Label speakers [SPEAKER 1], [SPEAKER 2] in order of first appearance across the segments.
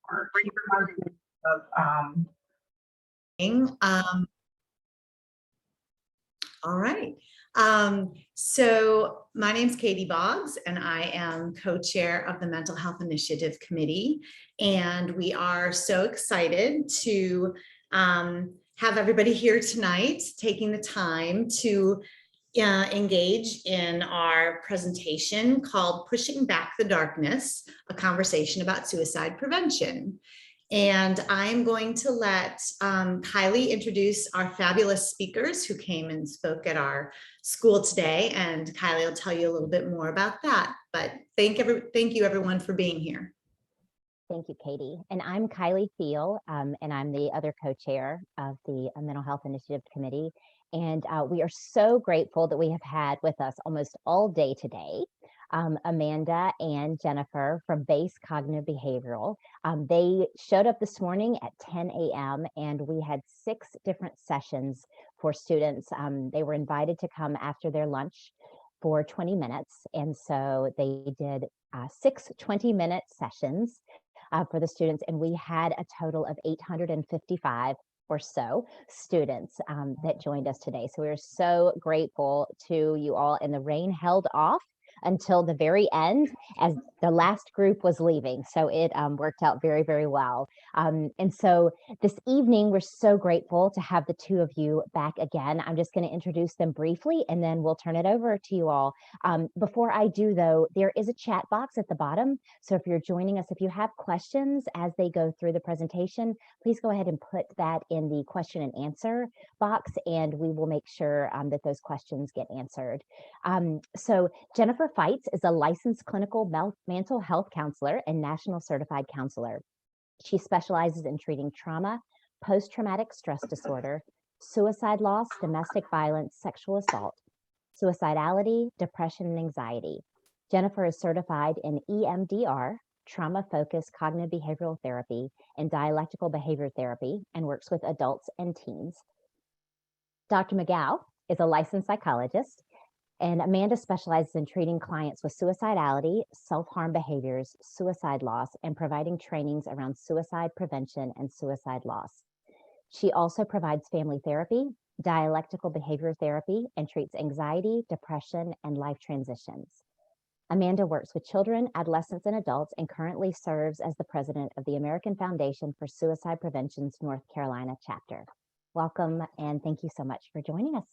[SPEAKER 1] or
[SPEAKER 2] all right. So my name's Katie Boggs, and I am co-chair of the Mental Health Initiative Committee. And we are so excited to have everybody here tonight, taking the time to engage in our presentation called Pushing Back the Darkness, a conversation about suicide prevention. And I'm going to let Kylie introduce our fabulous speakers who came and spoke at our school today. And Kylie will tell you a little bit more about that. But thank you everyone for being here.
[SPEAKER 3] Thank you, Katie. And I'm Kylie Thiel, and I'm the other co-chair of the Mental Health Initiative Committee. And we are so grateful that we have had with us almost all day today Amanda and Jennifer from Base Cognitive Behavioral. They showed up this morning at 10 a.m. and we had 6 different sessions for students. They were invited to come after their lunch for 20 minutes. And so they did 6 20-minute sessions for the students. And we had a total of 855 or so students that joined us today. So we're so grateful to you all. And the rain held off until the very end as the last group was leaving. So it worked out very, very well. And so this evening, we're so grateful to have the 2 of you back again. I'm just going to introduce them briefly, and then we'll turn it over to you all. Before I do, though, there is a chat box at the bottom. So if you're joining us, if you have questions as they go through the presentation, please go ahead and put that in the question and answer box, and we will make sure that those questions get answered. So Jennifer Feitz is a licensed clinical mental health counselor and national certified counselor. She specializes in treating trauma, post-traumatic stress disorder, suicide loss, domestic violence, sexual assault, suicidality, depression, and anxiety. Jennifer is certified in EMDR, trauma-focused cognitive behavioral therapy, and dialectical behavior therapy, and works with adults and teens. Dr. McGow is a licensed psychologist, and Amanda specializes in treating clients with suicidality, self-harm behaviors, suicide loss, and providing trainings around suicide prevention and suicide loss. She also provides family therapy, dialectical behavior therapy, and treats anxiety, depression, and life transitions. Amanda works with children, adolescents, and adults, and currently serves as the president of the American Foundation for Suicide Prevention's North Carolina chapter. Welcome, and thank you so much for joining us.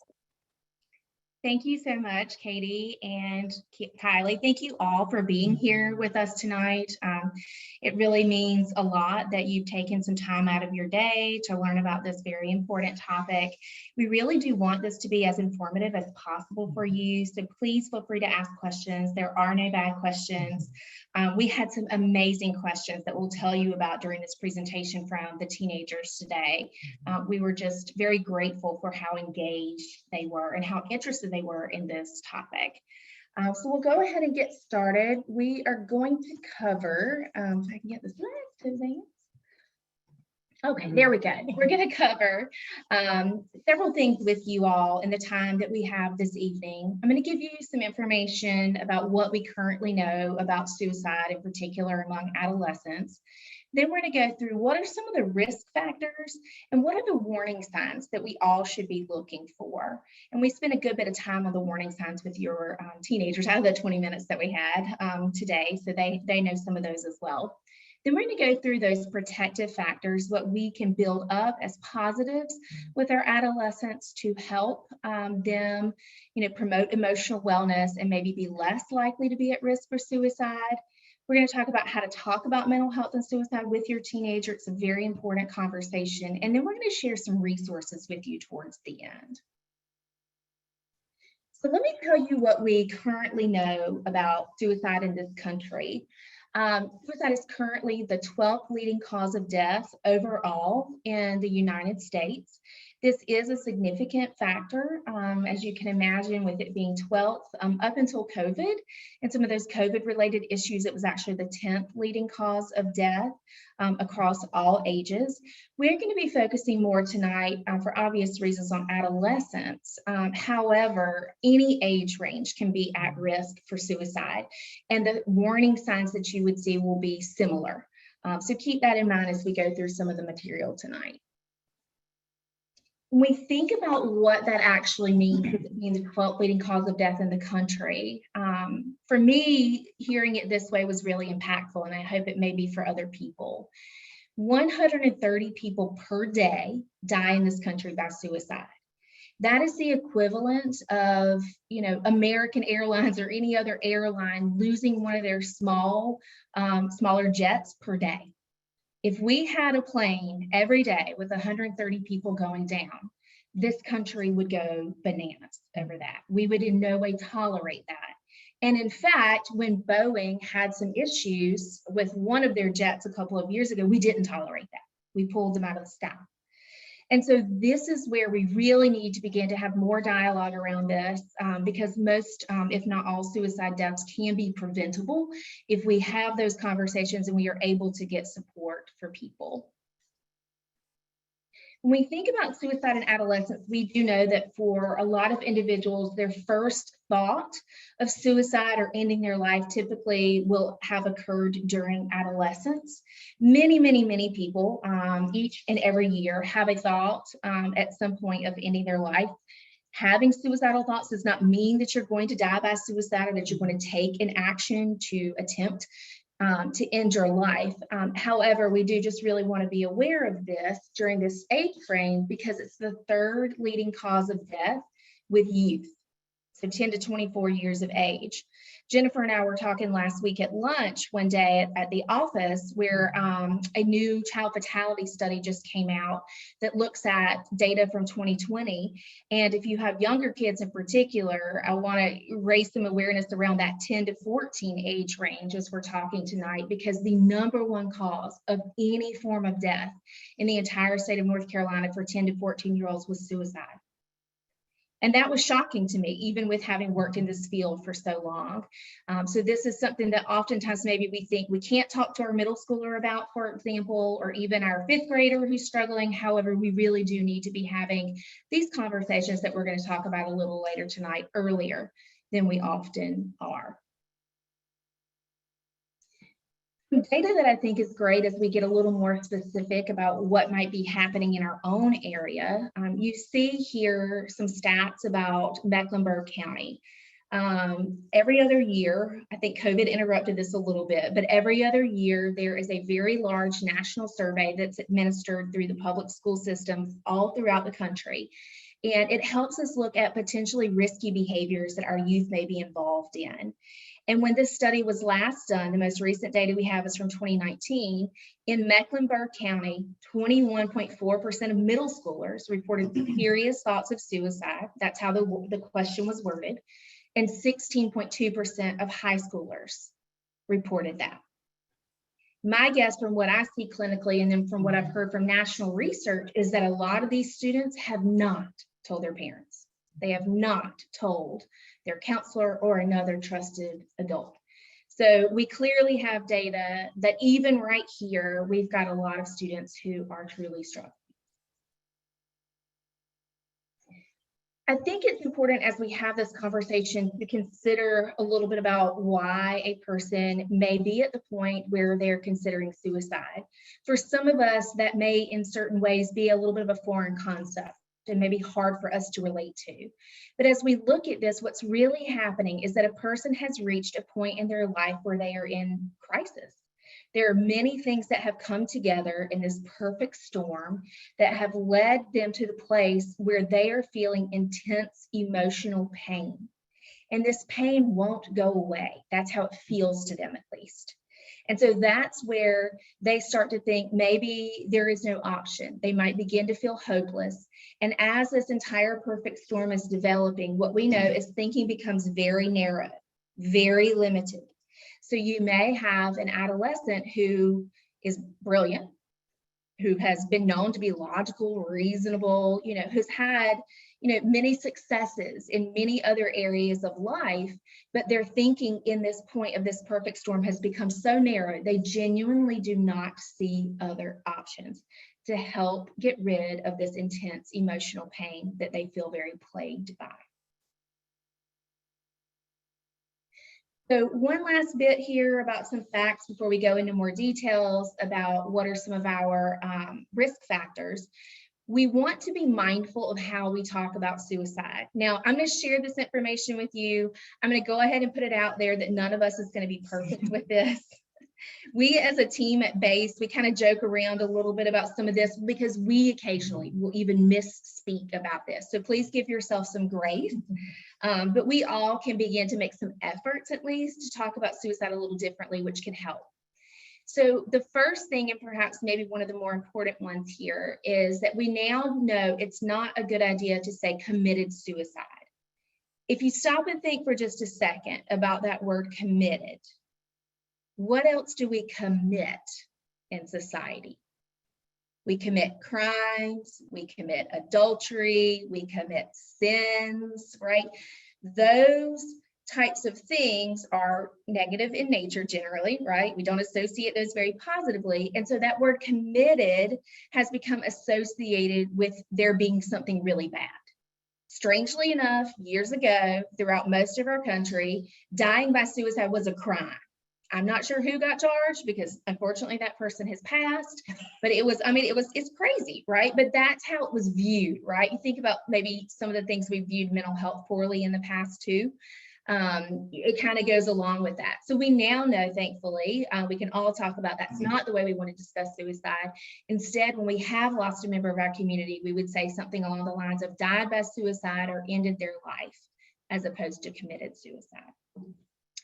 [SPEAKER 4] Thank you so much, Katie and Kylie. Thank you all for being here with us tonight. It really means a lot that you've taken some time out of your day to learn about this very important topic. We really do want this to be as informative as possible for you, so please feel free to ask questions. There are no bad questions. We had some amazing questions that we'll tell you about during this presentation from the teenagers today. We were just very grateful for how engaged they were and how interested they were in this topic. So we'll go ahead and get started. We are going to cover, if I can get the slides to advance. Okay, there we go. We're going to cover several things with you all in the time that we have this evening. I'm going to give you some information about what we currently know about suicide, in particular among adolescents. Then we're going to go through what are some of the risk factors and what are the warning signs that we all should be looking for. And we spent a good bit of time on the warning signs with your teenagers out of the 20 minutes that we had today, so they know some of those as well. Then we're going to go through those protective factors, what we can build up as positives with our adolescents to help them, promote emotional wellness and maybe be less likely to be at risk for suicide. We're going to talk about how to talk about mental health and suicide with your teenager. It's a very important conversation. And then we're going to share some resources with you towards the end. So let me tell you what we currently know about suicide in this country. Suicide is currently the 12th leading cause of death overall in the United States. This is a significant factor, as you can imagine, with it being 12th up until COVID and some of those COVID-related issues. It was actually the 10th leading cause of death across all ages. We're going to be focusing more tonight, for obvious reasons, on adolescents. However, any age range can be at risk for suicide, and the warning signs that you would see will be similar. So keep that in mind as we go through some of the material tonight. When we think about what that actually means, being the 12th leading cause of death in the country, for me, hearing it this way was really impactful, and I hope it may be for other people. 130 people per day die in this country by suicide. That is the equivalent of, American Airlines or any other airline losing one of their smaller jets per day. If we had a plane every day with 130 people going down, this country would go bananas over that. We would in no way tolerate that. And in fact, when Boeing had some issues with one of their jets a couple of years ago, we didn't tolerate that. We pulled them out of the sky. And so this is where we really need to begin to have more dialogue around this, because most, if not all, suicide deaths can be preventable if we have those conversations and we are able to get support for people. When we think about suicide in adolescence, we do know that for a lot of individuals, their first thought of suicide or ending their life typically will have occurred during adolescence. Many, many, many people each and every year have a thought at some point of ending their life. Having suicidal thoughts does not mean that you're going to die by suicide or that you're going to take an action to attempt to end your life. However, we do just really want to be aware of this during this age frame because it's the third leading cause of death with youth, so 10 to 24 years of age. Jennifer and I were talking last week at lunch one day at the office where a new child fatality study just came out that looks at data from 2020. And if you have younger kids in particular, I want to raise some awareness around that 10 to 14 age range as we're talking tonight, because the number one cause of any form of death in the entire state of North Carolina for 10 to 14-year-olds was suicide. And that was shocking to me, even with having worked in this field for so long. So this is something that oftentimes maybe we think we can't talk to our middle schooler about, for example, or even our fifth grader who's struggling. However, we really do need to be having these conversations that we're going to talk about a little later tonight earlier than we often are. Some data that I think is great as we get a little more specific about what might be happening in our own area. You see here some stats about Mecklenburg County. Every other year, I think COVID interrupted this a little bit, but every other year there is a very large national survey that's administered through the public school systems all throughout the country. And it helps us look at potentially risky behaviors that our youth may be involved in. And when this study was last done, the most recent data we have is from 2019, in Mecklenburg County, 21.4% of middle schoolers reported serious thoughts of suicide. That's how the question was worded. And 16.2% of high schoolers reported that. My guess from what I see clinically and then from what I've heard from national research is that a lot of these students have not told their parents. They have not told their counselor or another trusted adult. So we clearly have data that even right here, we've got a lot of students who are truly struggling. I think it's important as we have this conversation to consider a little bit about why a person may be at the point where they're considering suicide. For some of us, that may in certain ways be a little bit of a foreign concept and maybe hard for us to relate to. But as we look at this, what's really happening is that a person has reached a point in their life where they are in crisis. There are many things that have come together in this perfect storm that have led them to the place where they are feeling intense emotional pain. And this pain won't go away. That's how it feels to them, at least. And so that's where they start to think maybe there is no option. They might begin to feel hopeless. And as this entire perfect storm is developing, what we know is thinking becomes very narrow, very limited. So you may have an adolescent who is brilliant, who has been known to be logical, reasonable, who's had, many successes in many other areas of life, but their thinking in this point of this perfect storm has become so narrow, they genuinely do not see other options to help get rid of this intense emotional pain that they feel very plagued by. So one last bit here about some facts before we go into more details about what are some of our risk factors. We want to be mindful of how we talk about suicide. Now, I'm going to share this information with you. I'm going to go ahead and put it out there that none of us is going to be perfect with this. We as a team at BASE, we kind of joke around a little bit about some of this because we occasionally will even misspeak about this. So please give yourself some grace. But we all can begin to make some efforts at least to talk about suicide a little differently, which can help. So the first thing, and perhaps maybe one of the more important ones here, is that we now know it's not a good idea to say committed suicide. If you stop and think for just a second about that word committed, what else do we commit in society? We commit crimes, we commit adultery, we commit sins, right? Those types of things are negative in nature generally, right? We don't associate those very positively. And so that word committed has become associated with there being something really bad. Strangely enough, years ago, throughout most of our country, dying by suicide was a crime. I'm not sure who got charged because unfortunately that person has passed, but it's crazy, right? But that's how it was viewed, right? You think about maybe some of the things we viewed mental health poorly in the past too. It kind of goes along with that. So we now know, thankfully, we can all talk about that's not the way we want to discuss suicide. Instead, when we have lost a member of our community, we would say something along the lines of died by suicide or ended their life, as opposed to committed suicide.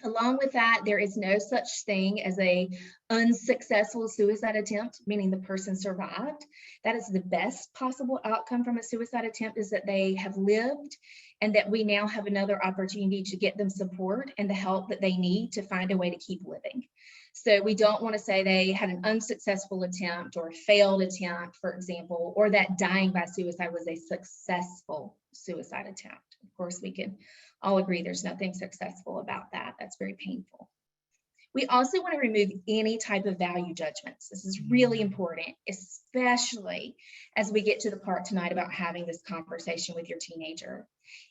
[SPEAKER 4] Along with that, there is no such thing as a unsuccessful suicide attempt, meaning the person survived. That is the best possible outcome from a suicide attempt, is that they have lived and that we now have another opportunity to get them support and the help that they need to find a way to keep living. So we don't want to say they had an unsuccessful attempt or a failed attempt, for example, or that dying by suicide was a successful suicide attempt. Of course, we can all agree there's nothing successful about that. That's very painful. We also want to remove any type of value judgments. This is really important, especially as we get to the part tonight about having this conversation with your teenager.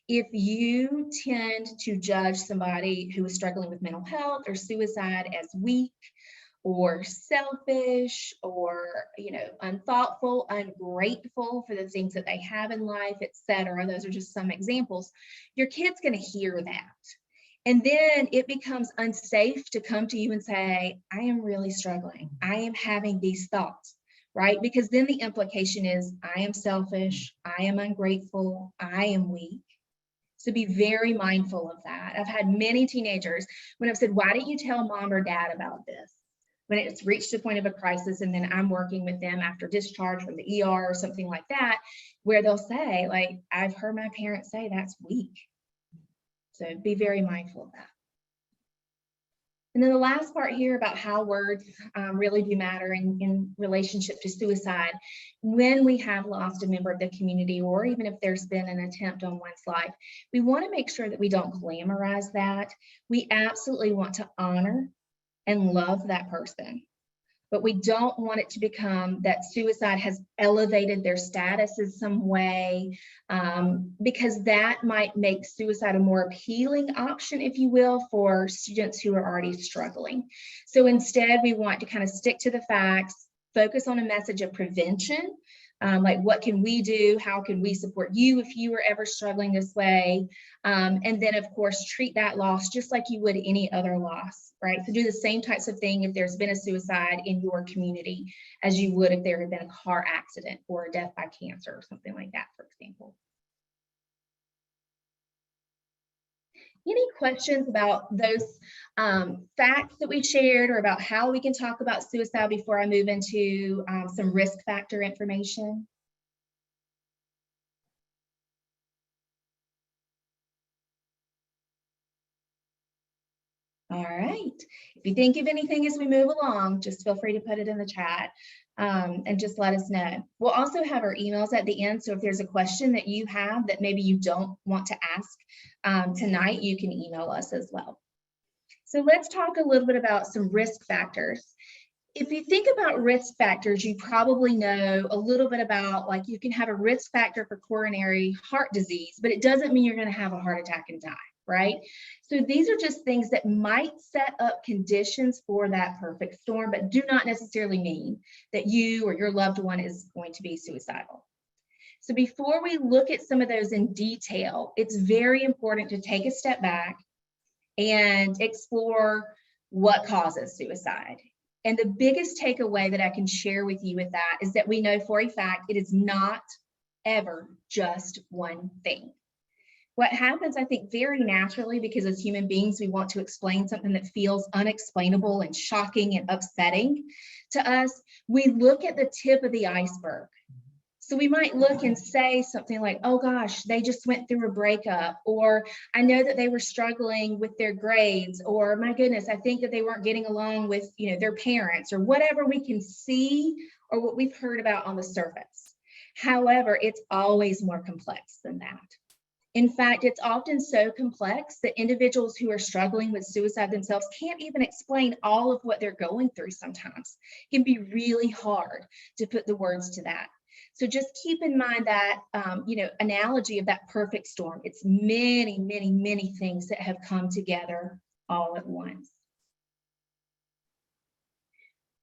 [SPEAKER 4] If you tend to judge somebody who is struggling with mental health or suicide as weak or selfish or, unthoughtful, ungrateful for the things that they have in life, etc., those are just some examples, your kid's going to hear that. And then it becomes unsafe to come to you and say, I am really struggling. I am having these thoughts, right? Because then the implication is I am selfish, I am ungrateful, I am weak. So be very mindful of that. I've had many teenagers when I've said, why didn't you tell mom or dad about this? When it's reached a point of a crisis, and then I'm working with them after discharge from the ER or something like that, where they'll say, like, I've heard my parents say that's weak. So be very mindful of that. And then the last part here about how words really do matter in relationship to suicide. When we have lost a member of the community, or even if there's been an attempt on one's life, we want to make sure that we don't glamorize that. We absolutely want to honor and love that person. But we don't want it to become that suicide has elevated their status in some way, because that might make suicide a more appealing option, if you will, for students who are already struggling. So instead, we want to kind of stick to the facts, focus on a message of prevention, like what can we do? How can we support you if you were ever struggling this way? And then, of course, treat that loss just like you would any other loss, right? So do the same types of thing if there's been a suicide in your community as you would if there had been a car accident or a death by cancer or something like that, for example. Any questions about those facts that we shared, or about how we can talk about suicide before I move into some risk factor information? All right. If you think of anything as we move along, just feel free to put it in the chat and just let us know. We'll also have our emails at the end. So if there's a question that you have that maybe you don't want to ask tonight, you can email us as well. So let's talk a little bit about some risk factors. If you think about risk factors, you probably know a little bit about, like, you can have a risk factor for coronary heart disease, but it doesn't mean you're going to have a heart attack and die. right? So these are just things that might set up conditions for that perfect storm, but do not necessarily mean that you or your loved one is going to be suicidal. So before we look at some of those in detail, it's very important to take a step back and explore what causes suicide. And the biggest takeaway that I can share with you with that is that we know for a fact it is not ever just one thing. What happens, I think, very naturally, because as human beings, we want to explain something that feels unexplainable and shocking and upsetting to us, we look at the tip of the iceberg. So we might look and say something like, oh gosh, they just went through a breakup, or I know that they were struggling with their grades, or my goodness, I think that they weren't getting along with, their parents, or whatever we can see or what we've heard about on the surface. However, it's always more complex than that. In fact, it's often so complex that individuals who are struggling with suicide themselves can't even explain all of what they're going through sometimes. It can be really hard to put the words to that. So just keep in mind that, analogy of that perfect storm. It's many, many, many things that have come together all at once.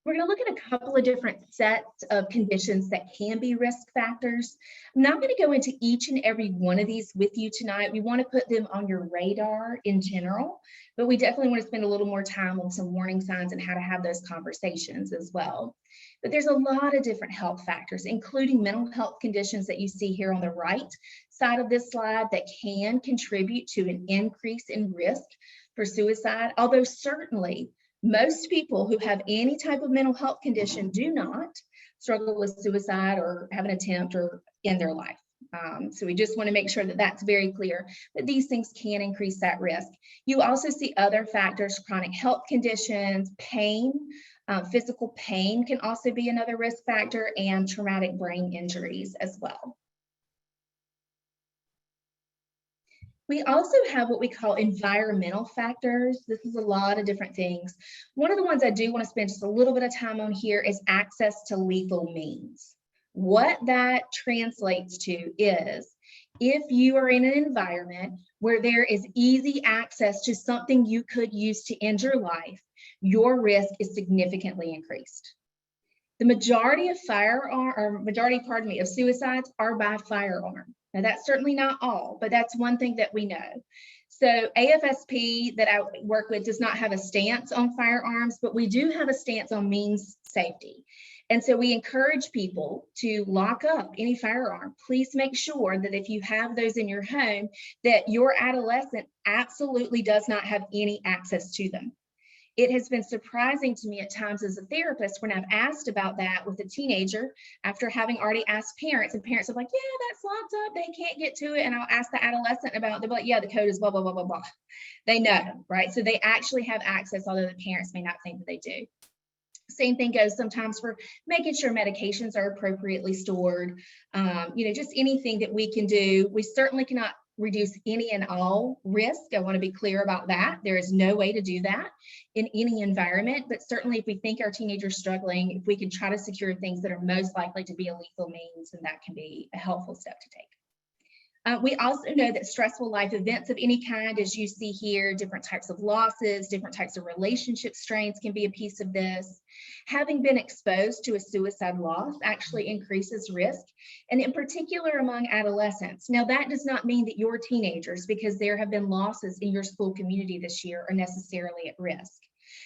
[SPEAKER 4] We're going to look at a couple of different sets of conditions that can be risk factors. I'm not going to go into each and every one of these with you tonight. We want to put them on your radar in general, but we definitely want to spend a little more time on some warning signs and how to have those conversations as well. But there's a lot of different health factors, including mental health conditions that you see here on the right side of this slide that can contribute to an increase in risk for suicide, although certainly most people who have any type of mental health condition do not struggle with suicide or have an attempt or in their life. So we just want to make sure that that's very clear, that these things can increase that risk. You also see other factors, chronic health conditions, pain, physical pain can also be another risk factor, and traumatic brain injuries as well. We also have what we call environmental factors. This is a lot of different things. One of the ones I do want to spend just a little bit of time on here is access to lethal means. What that translates to is if you are in an environment where there is easy access to something you could use to end your life, your risk is significantly increased. The majority of of suicides are by firearm. Now, that's certainly not all, but that's one thing that we know. So AFSP that I work with does not have a stance on firearms, but we do have a stance on means safety. And so we encourage people to lock up any firearm. Please make sure that if you have those in your home, that your adolescent absolutely does not have any access to them. It has been surprising to me at times as a therapist when I've asked about that with a teenager after having already asked parents, and parents are like, yeah, that's locked up, they can't get to it. And I'll ask the adolescent about it, they'll be like, yeah, the code is blah, blah, blah, blah, blah. They know, right? So they actually have access, although the parents may not think that they do. Same thing goes sometimes for making sure medications are appropriately stored, just anything that we can do. We certainly cannot reduce any and all risk. I want to be clear about that. There is no way to do that in any environment, but certainly if we think our teenagers struggling, if we can try to secure things that are most likely to be a lethal means, then that can be a helpful step to take. We also know that stressful life events of any kind, as you see here, different types of losses, different types of relationship strains can be a piece of this. Having been exposed to a suicide loss actually increases risk, and in particular among adolescents. Now, that does not mean that your teenagers, because there have been losses in your school community this year, are necessarily at risk.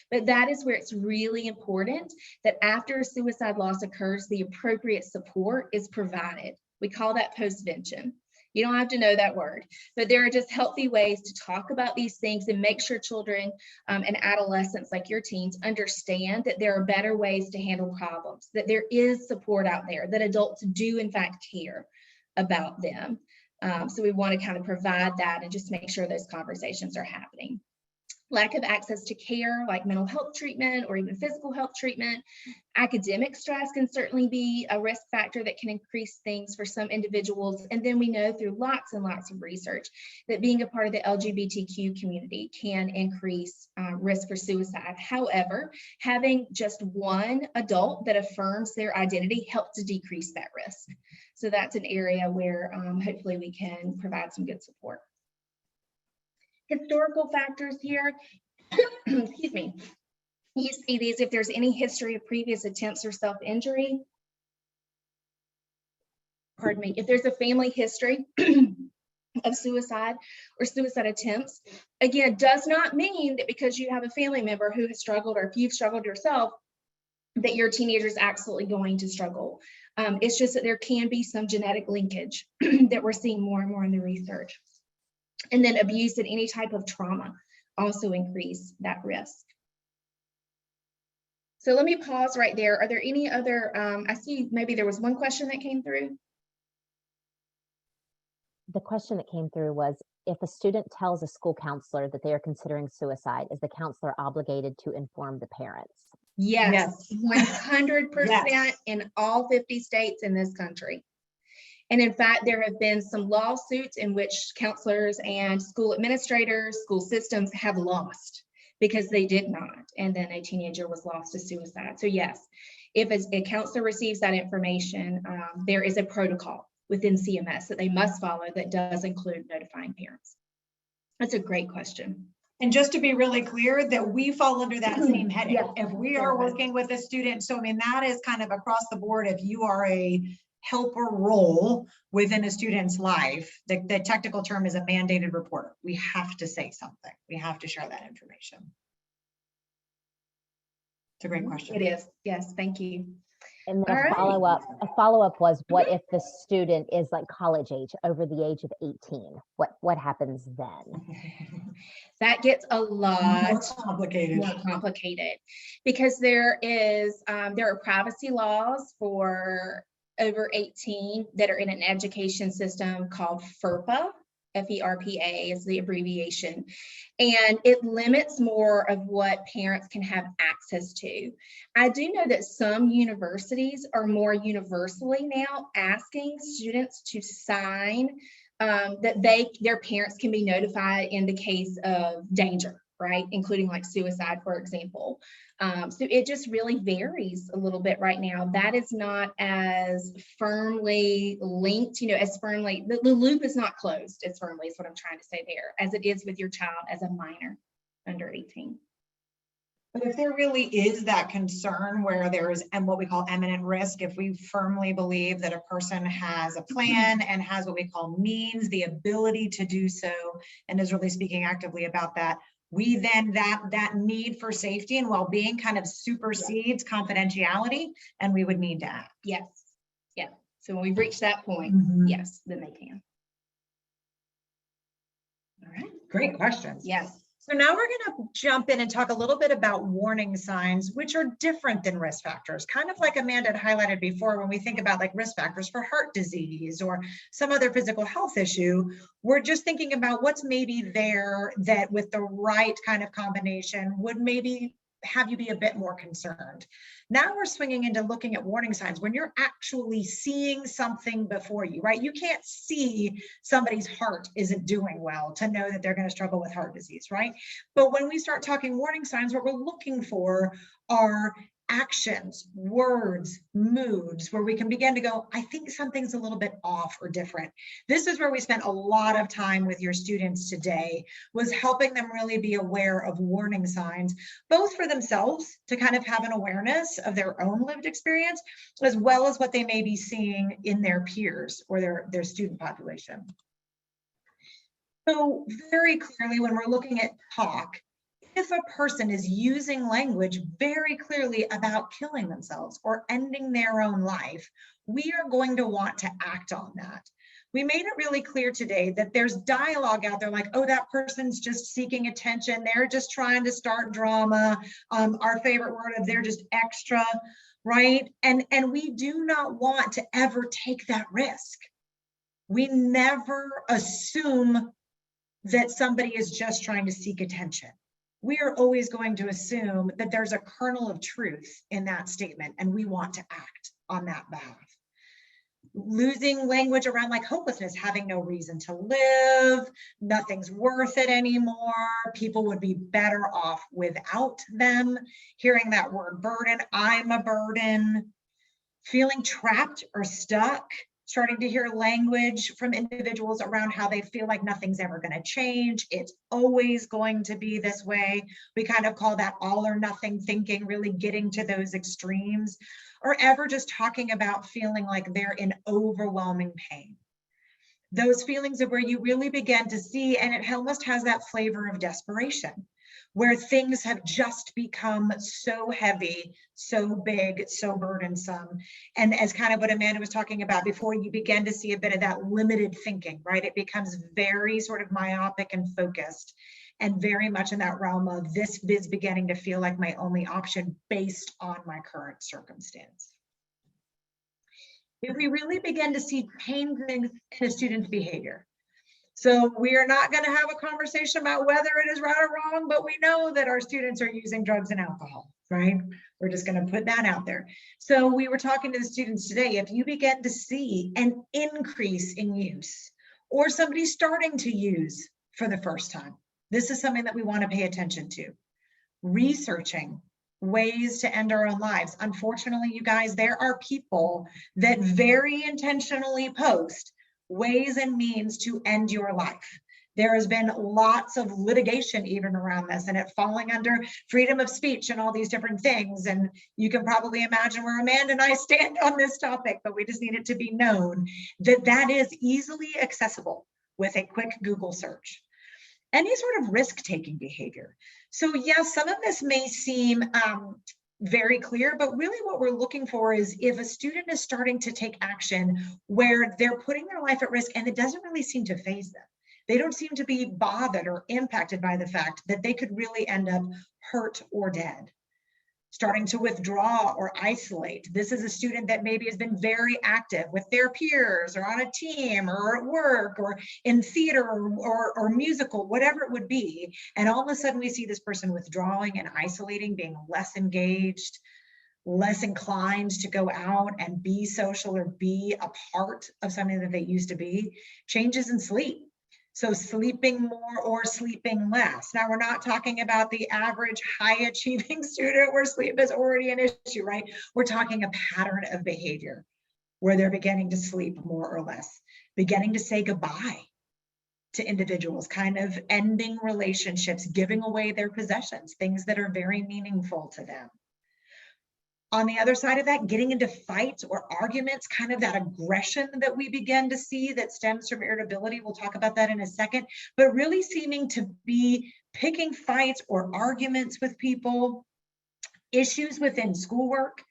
[SPEAKER 4] But that is where it's really important that after a suicide loss occurs, the appropriate support is provided. We call that postvention. You don't have to know that word, but there are just healthy ways to talk about these things and make sure children and adolescents like your teens understand that there are better ways to handle problems, that there is support out there, that adults do in fact care about them. So we want to kind of provide that and just make sure those conversations are happening. Lack of access to care like mental health treatment or even physical health treatment. Academic stress can certainly be a risk factor that can increase things for some individuals. And then we know through lots and lots of research that being a part of the LGBTQ community can increase risk for suicide. However, having just one adult that affirms their identity helps to decrease that risk. So that's an area where hopefully we can provide some good support. Historical factors here, excuse me. You see these if there's any history of previous attempts or self-injury. Pardon me, if there's a family history of suicide or suicide attempts, again, does not mean that because you have a family member who has struggled, or if you've struggled yourself, that your teenager is absolutely going to struggle. It's just that there can be some genetic linkage that we're seeing more and more in the research. And then abuse and any type of trauma also increase that risk. So let me pause right there. Are there any other, I see maybe there was one question that came through.
[SPEAKER 3] The question that came through was, if a student tells a school counselor that they are considering suicide, is the counselor obligated to inform the parents?
[SPEAKER 4] Yes, 100%
[SPEAKER 1] Yes.
[SPEAKER 4] in all 50 states in this country. And in fact, there have been some lawsuits in which counselors and school administrators, school systems have lost because they did not. And then a teenager was lost to suicide. So yes, if a counselor receives that information, there is a protocol within CMS that they must follow that does include notifying parents. That's a great question.
[SPEAKER 1] And just to be really clear, that we fall under that same heading.
[SPEAKER 4] Yes.
[SPEAKER 1] If we are working with a student, so I mean, that is kind of across the board. If you are a helper role within a student's life, the technical term is a mandated reporter. We have to say something. We have to share that information. It's a great question.
[SPEAKER 4] It is. Yes, thank you.
[SPEAKER 3] And then
[SPEAKER 4] All right.
[SPEAKER 3] a follow-up was, what if the student is like college age, over the age of 18? What happens then?
[SPEAKER 4] That gets a lot
[SPEAKER 1] More complicated.
[SPEAKER 4] because there are privacy laws for over 18 that are in an education system called FERPA. FERPA is the abbreviation, and it limits more of what parents can have access to. I do know that some universities are more universally now asking students to sign that their parents can be notified in the case of danger, right? Including like suicide, for example. So it just really varies a little bit right now. That is not as firmly linked, as firmly, the loop is not closed as firmly is what I'm trying to say there, as it is with your child as a minor under 18.
[SPEAKER 1] But if there really is that concern where there is what we call imminent risk, if we firmly believe that a person has a plan and has what we call means, the ability to do so, and is really speaking actively about that, we then that need for safety and well-being kind of supersedes confidentiality, and we would need to act.
[SPEAKER 4] Yes. Yeah. So when we've reached that point, yes, then they can. All right.
[SPEAKER 1] Great questions.
[SPEAKER 4] Yes.
[SPEAKER 1] So now we're going to jump in and talk a little bit about warning signs, which are different than risk factors. Kind of like Amanda had highlighted before, when we think about like risk factors for heart disease or some other physical health issue, we're just thinking about what's maybe there that with the right kind of combination would maybe have you be a bit more concerned. Now we're swinging into looking at warning signs when you're actually seeing something before you, right? You can't see somebody's heart isn't doing well to know that they're going to struggle with heart disease, right? But when we start talking warning signs, what we're looking for are actions, words, moods, where we can begin to go, I think something's a little bit off or different. This is where we spent a lot of time with your students today, was helping them really be aware of warning signs, both for themselves to kind of have an awareness of their own lived experience, as well as what they may be seeing in their peers or their student population. So very clearly, when we're looking at talk, if a person is using language very clearly about killing themselves or ending their own life, we are going to want to act on that. We made it really clear today that there's dialogue out there like, oh, that person's just seeking attention. They're just trying to start drama. Our favorite word of they're just extra, right? And we do not want to ever take that risk. We never assume that somebody is just trying to seek attention. We are always going to assume that there's a kernel of truth in that statement, and we want to act on that behalf. Losing language around like hopelessness, having no reason to live, nothing's worth it anymore, people would be better off without them, hearing that word burden, I'm a burden, feeling trapped or stuck, starting to hear language from individuals around how they feel like nothing's ever going to change. It's always going to be this way. We kind of call that all or nothing thinking, really getting to those extremes, or ever just talking about feeling like they're in overwhelming pain. Those feelings of where you really begin to see, and it almost has that flavor of desperation, where things have just become so heavy, so big, so burdensome. And as kind of what Amanda was talking about before, you begin to see a bit of that limited thinking, right? It becomes very sort of myopic and focused, and very much in that realm of this is beginning to feel like my only option based on my current circumstance. If we really begin to see pain in a student's behavior. So we are not going to have a conversation about whether it is right or wrong, but we know that our students are using drugs and alcohol, right? We're just going to put that out there. So we were talking to the students today, if you begin to see an increase in use, or somebody starting to use for the first time, this is something that we want to pay attention to. Researching ways to end our own lives. Unfortunately, you guys, there are people that very intentionally post ways and means to end your life. There has been lots of litigation even around this, and it falling under freedom of speech and all these different things. And you can probably imagine where Amanda and I stand on this topic, but we just need it to be known that that is easily accessible with a quick Google search. Any sort of risk-taking behavior. So yes, some of this may seem very clear, but really what we're looking for is if a student is starting to take action where they're putting their life at risk and it doesn't really seem to faze them. They don't seem to be bothered or impacted by the fact that they could really end up hurt or dead. Starting to withdraw or isolate. This is a student that maybe has been very active with their peers or on a team or at work or in theater or musical, whatever it would be. And all of a sudden we see this person withdrawing and isolating, being less engaged, less inclined to go out and be social or be a part of something that they used to be. Changes in sleep. So sleeping more or sleeping less. Now, we're not talking about the average high achieving student where sleep is already an issue, right? We're talking a pattern of behavior where they're beginning to sleep more or less, beginning to say goodbye to individuals, kind of ending relationships, giving away their possessions, things that are very meaningful to them. On the other side of that, getting into fights or arguments, kind of that aggression that we begin to see that stems from irritability. We'll talk about that in a second, but really seeming to be picking fights or arguments with people, issues within schoolwork,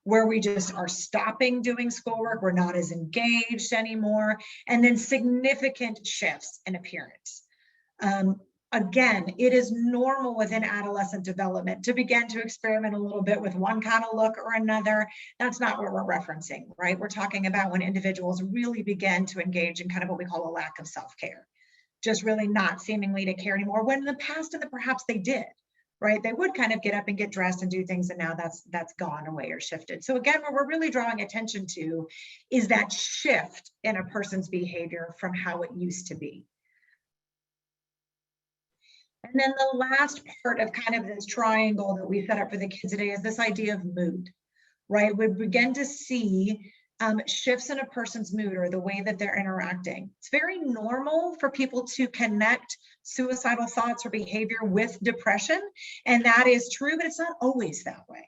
[SPEAKER 1] where we just are stopping doing schoolwork, we're not as engaged anymore, and then significant shifts in appearance. Again, it is normal within adolescent development to begin to experiment a little bit with one kind of look or another. That's not what we're referencing, right? We're talking about when individuals really begin to engage in kind of what we call a lack of self-care, just really not seemingly to care anymore, when in the past and perhaps they did, right? They would kind of get up and get dressed and do things, and now that's gone away or shifted. So again, what we're really drawing attention to is that shift in a person's behavior from how it used to be. And then the last part of kind of this triangle that we set up for the kids today is this idea of mood, right? We begin to see shifts in a person's mood or the way that they're interacting. It's very normal for people to connect suicidal thoughts or behavior with depression, and that is true, but it's not always that way.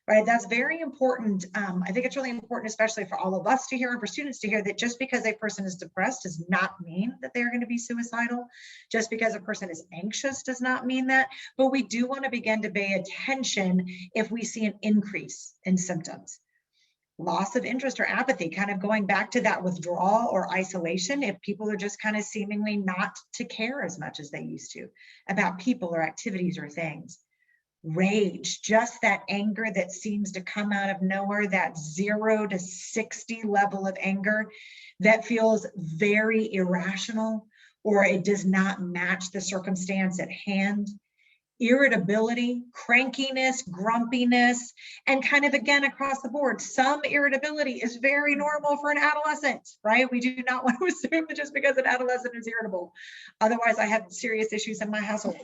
[SPEAKER 1] Right, that's very important. I think it's really important, especially for all of us to hear and for students to hear, that just because a person is depressed does not mean that they're going to be suicidal. Just because a person is anxious does not mean that. But we do want to begin to pay attention if we see an increase in symptoms. Loss of interest or apathy, kind of going back to that withdrawal or isolation, if people are just kind of seemingly not to care as much as they used to about people or activities or things. Rage, just that anger that seems to come out of nowhere, that 0 to 60 level of anger that feels very irrational, or it does not match the circumstance at hand. Irritability, crankiness, grumpiness, and kind of again across the board, some irritability is very normal for an adolescent, right? We do not want to assume that just because an adolescent is irritable. Otherwise, I have serious issues in my household.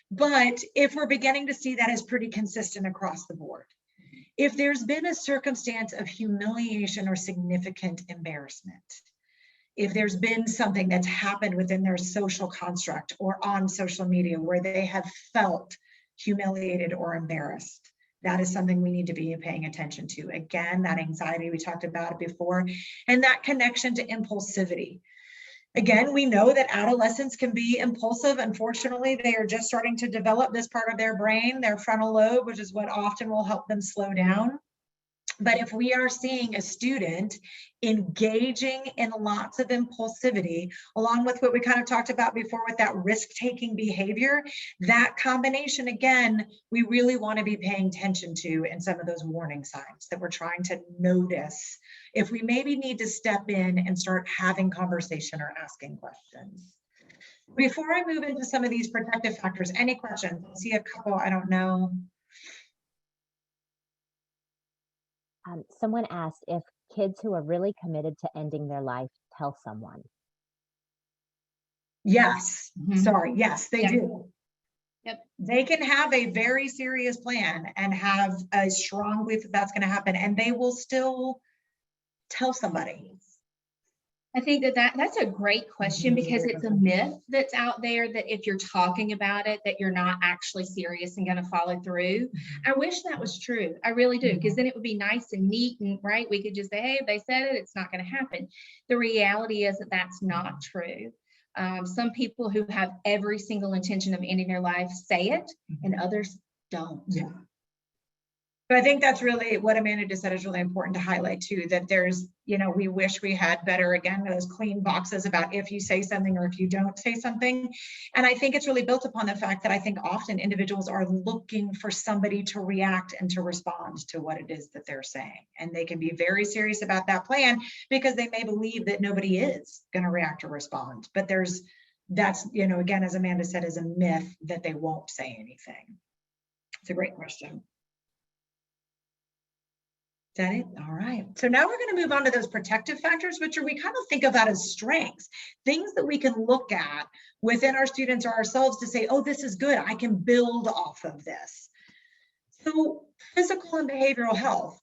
[SPEAKER 1] But if we're beginning to see that as pretty consistent across the board, If there's been a circumstance of humiliation or significant embarrassment, if there's been something that's happened within their social construct or on social media where they have felt humiliated or embarrassed, that is something we need to be paying attention to. Again, that anxiety, we talked about it before, and that connection to impulsivity. Again, we know that adolescents can be impulsive. Unfortunately, they are just starting to develop this part of their brain, their frontal lobe, which is what often will help them slow down. But if we are seeing a student engaging in lots of impulsivity, along with what we kind of talked about before with that risk-taking behavior, that combination, again, we really want to be paying attention to in some of those warning signs that we're trying to notice if we maybe need to step in and start having conversation or asking questions. Before I move into some of these protective factors, any questions? I see a couple, I don't know.
[SPEAKER 3] Someone asked if kids who are really committed to ending their life tell someone.
[SPEAKER 1] Yes, sorry, yes, they
[SPEAKER 4] Yeah.
[SPEAKER 1] do.
[SPEAKER 4] Yep.
[SPEAKER 1] They can have a very serious plan and have a strong belief that that's going to happen, and they will still tell somebody.
[SPEAKER 4] I think that's a great question because it's a myth that's out there that if you're talking about it, that you're not actually serious and going to follow through. I wish that was true. I really do, because then it would be nice and neat and right. We could just say, hey, if they said it, it's not going to happen. The reality is that that's not true. Some people who have every single intention of ending their life say it, and others don't.
[SPEAKER 1] Yeah. But I think that's really what Amanda just said is really important to highlight too, that there's, we wish we had better, again, those clean boxes about if you say something or if you don't say something. And I think it's really built upon the fact that I think often individuals are looking for somebody to react and to respond to what it is that they're saying. And they can be very serious about that plan because they may believe that nobody is going to react or respond. But that's, again, as Amanda said, is a myth that they won't say anything. It's a great question. Is that it? All right. So now we're going to move on to those protective factors, which we kind of think about as strengths, things that we can look at within our students or ourselves to say, oh, this is good. I can build off of this. So physical and behavioral health.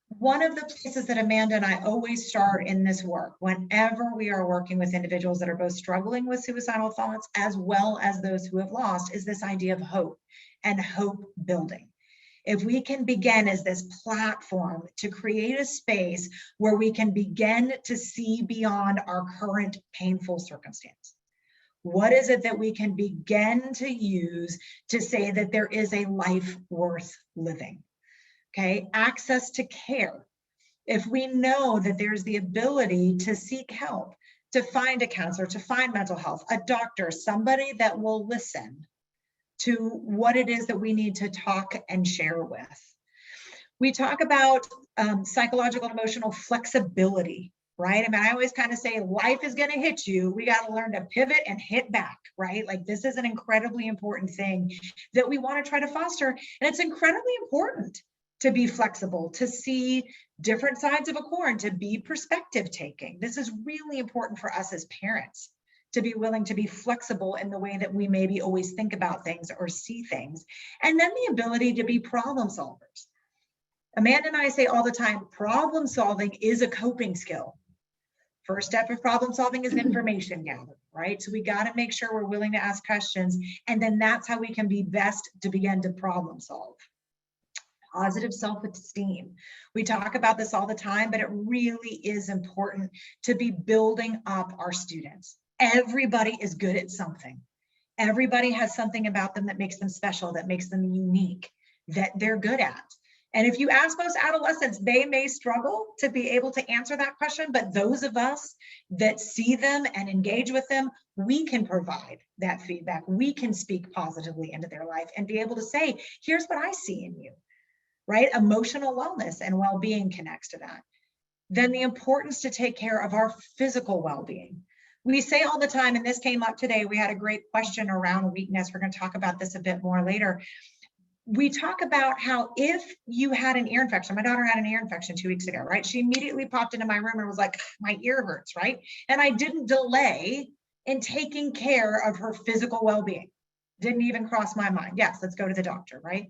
[SPEAKER 1] One of the places that Amanda and I always start in this work, whenever we are working with individuals that are both struggling with suicidal thoughts, as well as those who have lost, is this idea of hope and hope building. If we can begin as this platform to create a space where we can begin to see beyond our current painful circumstance. What is it that we can begin to use to say that there is a life worth living? Okay, access to care. If we know that there's the ability to seek help, to find a counselor, to find mental health, a doctor, somebody that will listen to what it is that we need to talk and share with. We talk about psychological and emotional flexibility, right? I mean, I always kind of say life is going to hit you. We got to learn to pivot and hit back, right? Like this is an incredibly important thing that we want to try to foster. And it's incredibly important to be flexible, to see different sides of a coin, to be perspective taking. This is really important for us as parents, to be willing to be flexible in the way that we maybe always think about things or see things. And then the ability to be problem solvers. Amanda and I say all the time, problem solving is a coping skill. First step of problem solving is information gathering, right? So we got to make sure we're willing to ask questions. And then that's how we can be best to begin to problem solve. Positive self-esteem. We talk about this all the time, but it really is important to be building up our students. Everybody is good at something. Everybody has something about them that makes them special, that makes them unique, that they're good at. And if you ask most adolescents, they may struggle to be able to answer that question, but those of us that see them and engage with them, we can provide that feedback. We can speak positively into their life and be able to say, here's what I see in you, right? Emotional wellness and well-being connects to that. Then the importance to take care of our physical well-being. We say all the time, and this came up today, we had a great question around weakness. We're going to talk about this a bit more later. We talk about how if you had an ear infection, my daughter had an ear infection 2 weeks ago, right? She immediately popped into my room and was like, my ear hurts, right? And I didn't delay in taking care of her physical well-being. Didn't even cross my mind. Yes, let's go to the doctor, right?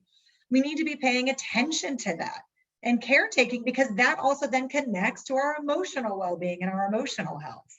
[SPEAKER 1] We need to be paying attention to that and caretaking, because that also then connects to our emotional well-being and our emotional health.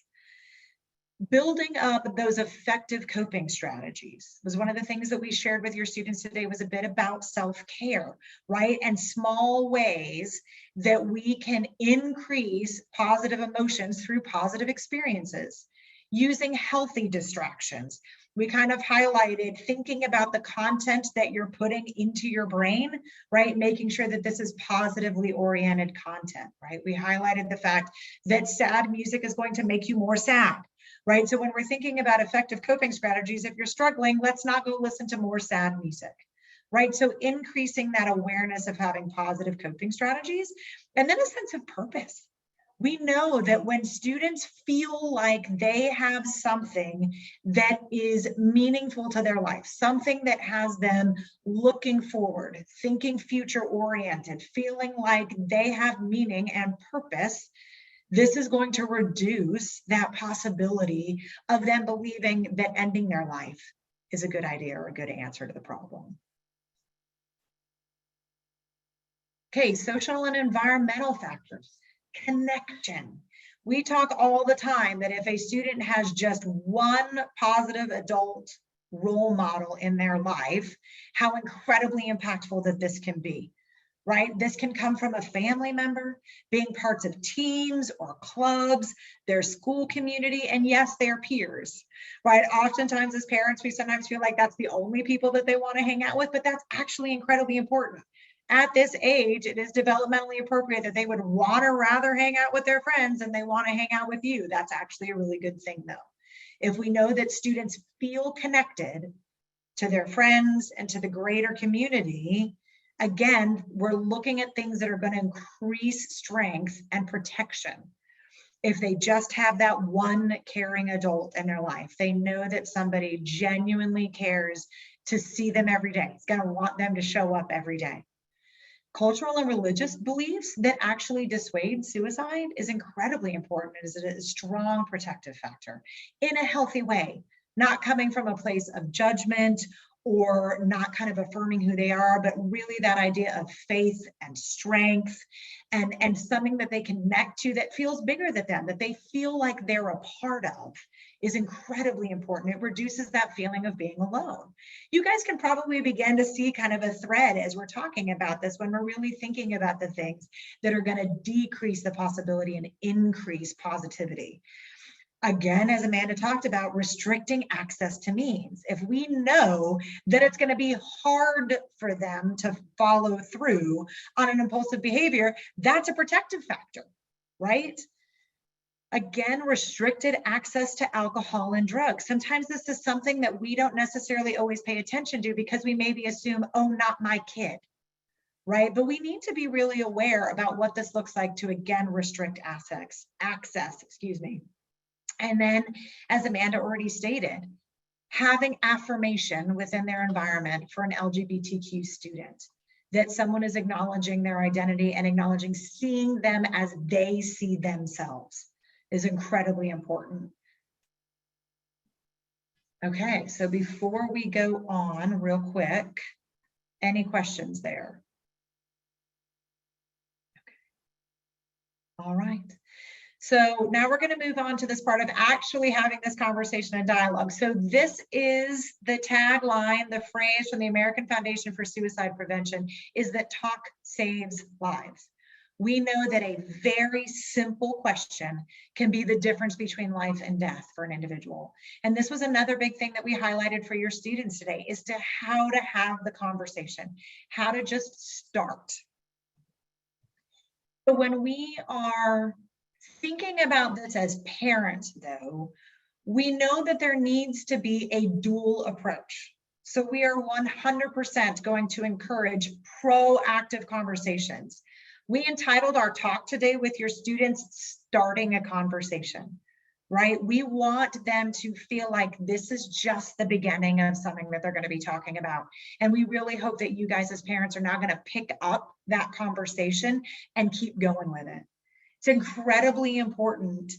[SPEAKER 1] Building up those effective coping strategies was one of the things that we shared with your students today, was a bit about self-care, right? And small ways that we can increase positive emotions through positive experiences, using healthy distractions. We kind of highlighted thinking about the content that you're putting into your brain, right? Making sure that this is positively oriented content, right? We highlighted the fact that sad music is going to make you more sad, right? So when we're thinking about effective coping strategies, if you're struggling, let's not go listen to more sad music, right? So increasing that awareness of having positive coping strategies, and then a sense of purpose. We know that when students feel like they have something that is meaningful to their life, something that has them looking forward, thinking future oriented, feeling like they have meaning and purpose, this is going to reduce that possibility of them believing that ending their life is a good idea or a good answer to the problem. Okay, social and environmental factors. Connection. We talk all the time that if a student has just one positive adult role model in their life, how incredibly impactful that this can be, right? This can come from a family member, being parts of teams or clubs, their school community, and yes, their peers, right? Oftentimes as parents, we sometimes feel like that's the only people that they want to hang out with, but that's actually incredibly important. At this age, it is developmentally appropriate that they would want to rather hang out with their friends than they want to hang out with you. That's actually a really good thing though. If we know that students feel connected to their friends and to the greater community, again, we're looking at things that are going to increase strength and protection. If they just have that one caring adult in their life, they know that somebody genuinely cares to see them every day. It's going to want them to show up every day. Cultural and religious beliefs that actually dissuade suicide is incredibly important. It is a strong protective factor in a healthy way, not coming from a place of judgment or not kind of affirming who they are, but really that idea of faith and strength and something that they connect to that feels bigger than them, that they feel like they're a part of, is incredibly important. It reduces that feeling of being alone. You guys can probably begin to see kind of a thread as we're talking about this, when we're really thinking about the things that are going to decrease the possibility and increase positivity. Again, as Amanda talked about, restricting access to means. If we know that it's going to be hard for them to follow through on an impulsive behavior, that's a protective factor, right? Again, restricted access to alcohol and drugs. Sometimes this is something that we don't necessarily always pay attention to because we maybe assume, oh, not my kid, right? But we need to be really aware about what this looks like to, again, restrict access. And then, as Amanda already stated, having affirmation within their environment for an LGBTQ student, that someone is acknowledging their identity and acknowledging seeing them as they see themselves is incredibly important. Okay, so before we go on real quick, any questions there? Okay. All right. So now we're going to move on to this part of actually having this conversation and dialogue. So this is the tagline, the phrase from the American Foundation for Suicide Prevention is that talk saves lives. We know that a very simple question can be the difference between life and death for an individual. And this was another big thing that we highlighted for your students today, is to how to have the conversation, how to just start. So when we are thinking about this as parents, though, we know that there needs to be a dual approach. So we are 100% going to encourage proactive conversations. We entitled our talk today with your students, Starting a Conversation, right? We want them to feel like this is just the beginning of something that they're going to be talking about. And we really hope that you guys as parents are now going to pick up that conversation and keep going with it. It's incredibly important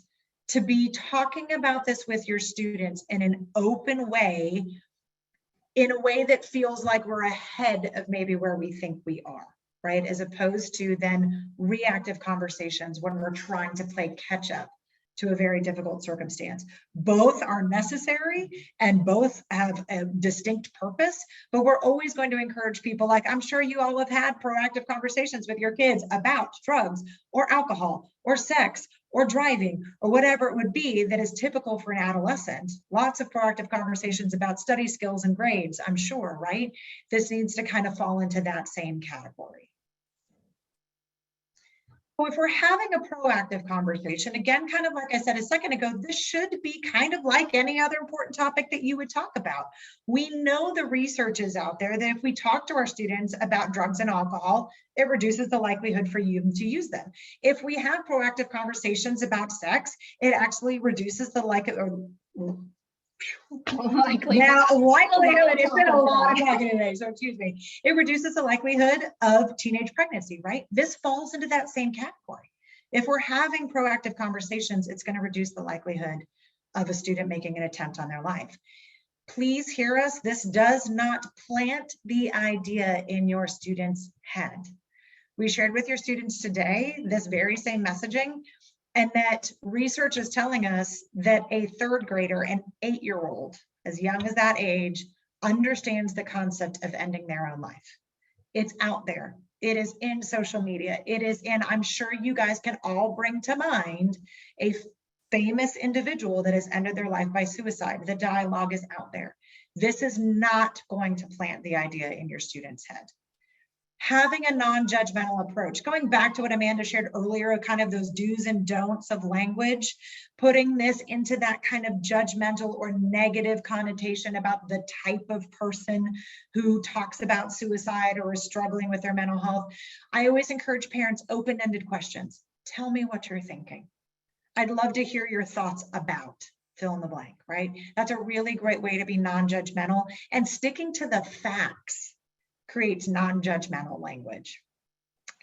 [SPEAKER 1] to be talking about this with your students in an open way in a way that feels like we're ahead of maybe where we think we are, right? As opposed to then reactive conversations when we're trying to play catch up to a very difficult circumstance. Both are necessary and both have a distinct purpose, but we're always going to encourage people, like I'm sure you all have had proactive conversations with your kids about drugs or alcohol or sex or driving or whatever it would be that is typical for an adolescent. Lots of proactive conversations about study skills and grades, I'm sure, right? This needs to kind of fall into that same category. If we're having a proactive conversation, again, kind of like I said a second ago, this should be kind of like any other important topic that you would talk about. We know the research is out there that if we talk to our students about drugs and alcohol, it reduces the likelihood for you to use them. If we have proactive conversations about sex, it actually reduces the likelihood. Now, likelihood, it's been a lot of talking today, so excuse me. It reduces the likelihood of teenage pregnancy, right? This falls into that same category. If we're having proactive conversations, it's going to reduce the likelihood of a student making an attempt on their life. Please hear us. This does not plant the idea in your student's head. We shared with your students today this very same messaging, and that research is telling us that a third grader, an 8-year-old, as young as that age, understands the concept of ending their own life. It's out there. It is in social media. It is in, I'm sure you guys can all bring to mind a famous individual that has ended their life by suicide. The dialogue is out there. This is not going to plant the idea in your student's head. Having a non-judgmental approach, going back to what Amanda shared earlier, kind of those do's and don'ts of language, putting this into that kind of judgmental or negative connotation about the type of person who talks about suicide or is struggling with their mental health. I always encourage parents open-ended questions. Tell me what you're thinking. I'd love to hear your thoughts about fill in the blank, right? That's a really great way to be non-judgmental, and sticking to the facts creates non-judgmental language.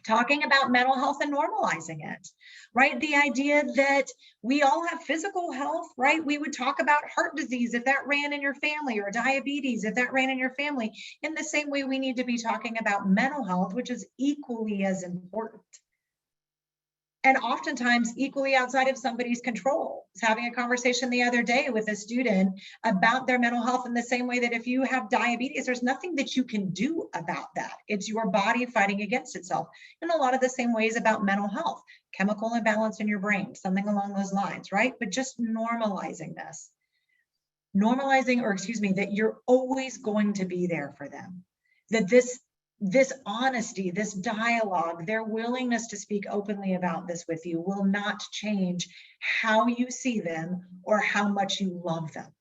[SPEAKER 1] Talking about mental health and normalizing it, right? The idea that we all have physical health, right? We would talk about heart disease if that ran in your family, or diabetes if that ran in your family. In the same way, we need to be talking about mental health, which is equally as important. And oftentimes equally outside of somebody's control. I was having a conversation the other day with a student about their mental health in the same way that if you have diabetes, there's nothing that you can do about that. It's your body fighting against itself. In a lot of the same ways about mental health, chemical imbalance in your brain, something along those lines, right? But just normalizing this. Normalizing, or excuse me, that you're always going to be there for them. That this honesty, this dialogue, their willingness to speak openly about this with you will not change how you see them or how much you love them.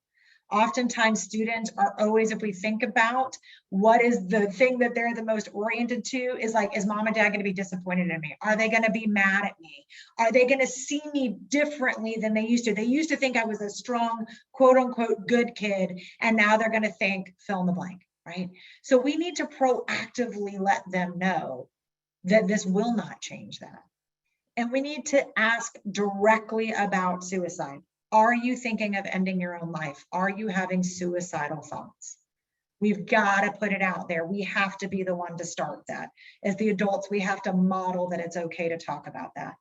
[SPEAKER 1] Oftentimes students are always, if we think about what is the thing that they're the most oriented to, is like, is mom and dad going to be disappointed in me? Are they going to be mad at me? Are they going to see me differently than they used to? They used to think I was a strong, quote unquote, good kid. And now they're going to think fill in the blank. Right? So we need to proactively let them know that this will not change that. And we need to ask directly about suicide. Are you thinking of ending your own life? Are you having suicidal thoughts? We've got to put it out there. We have to be the one to start that. As the adults, we have to model that it's okay to talk about that.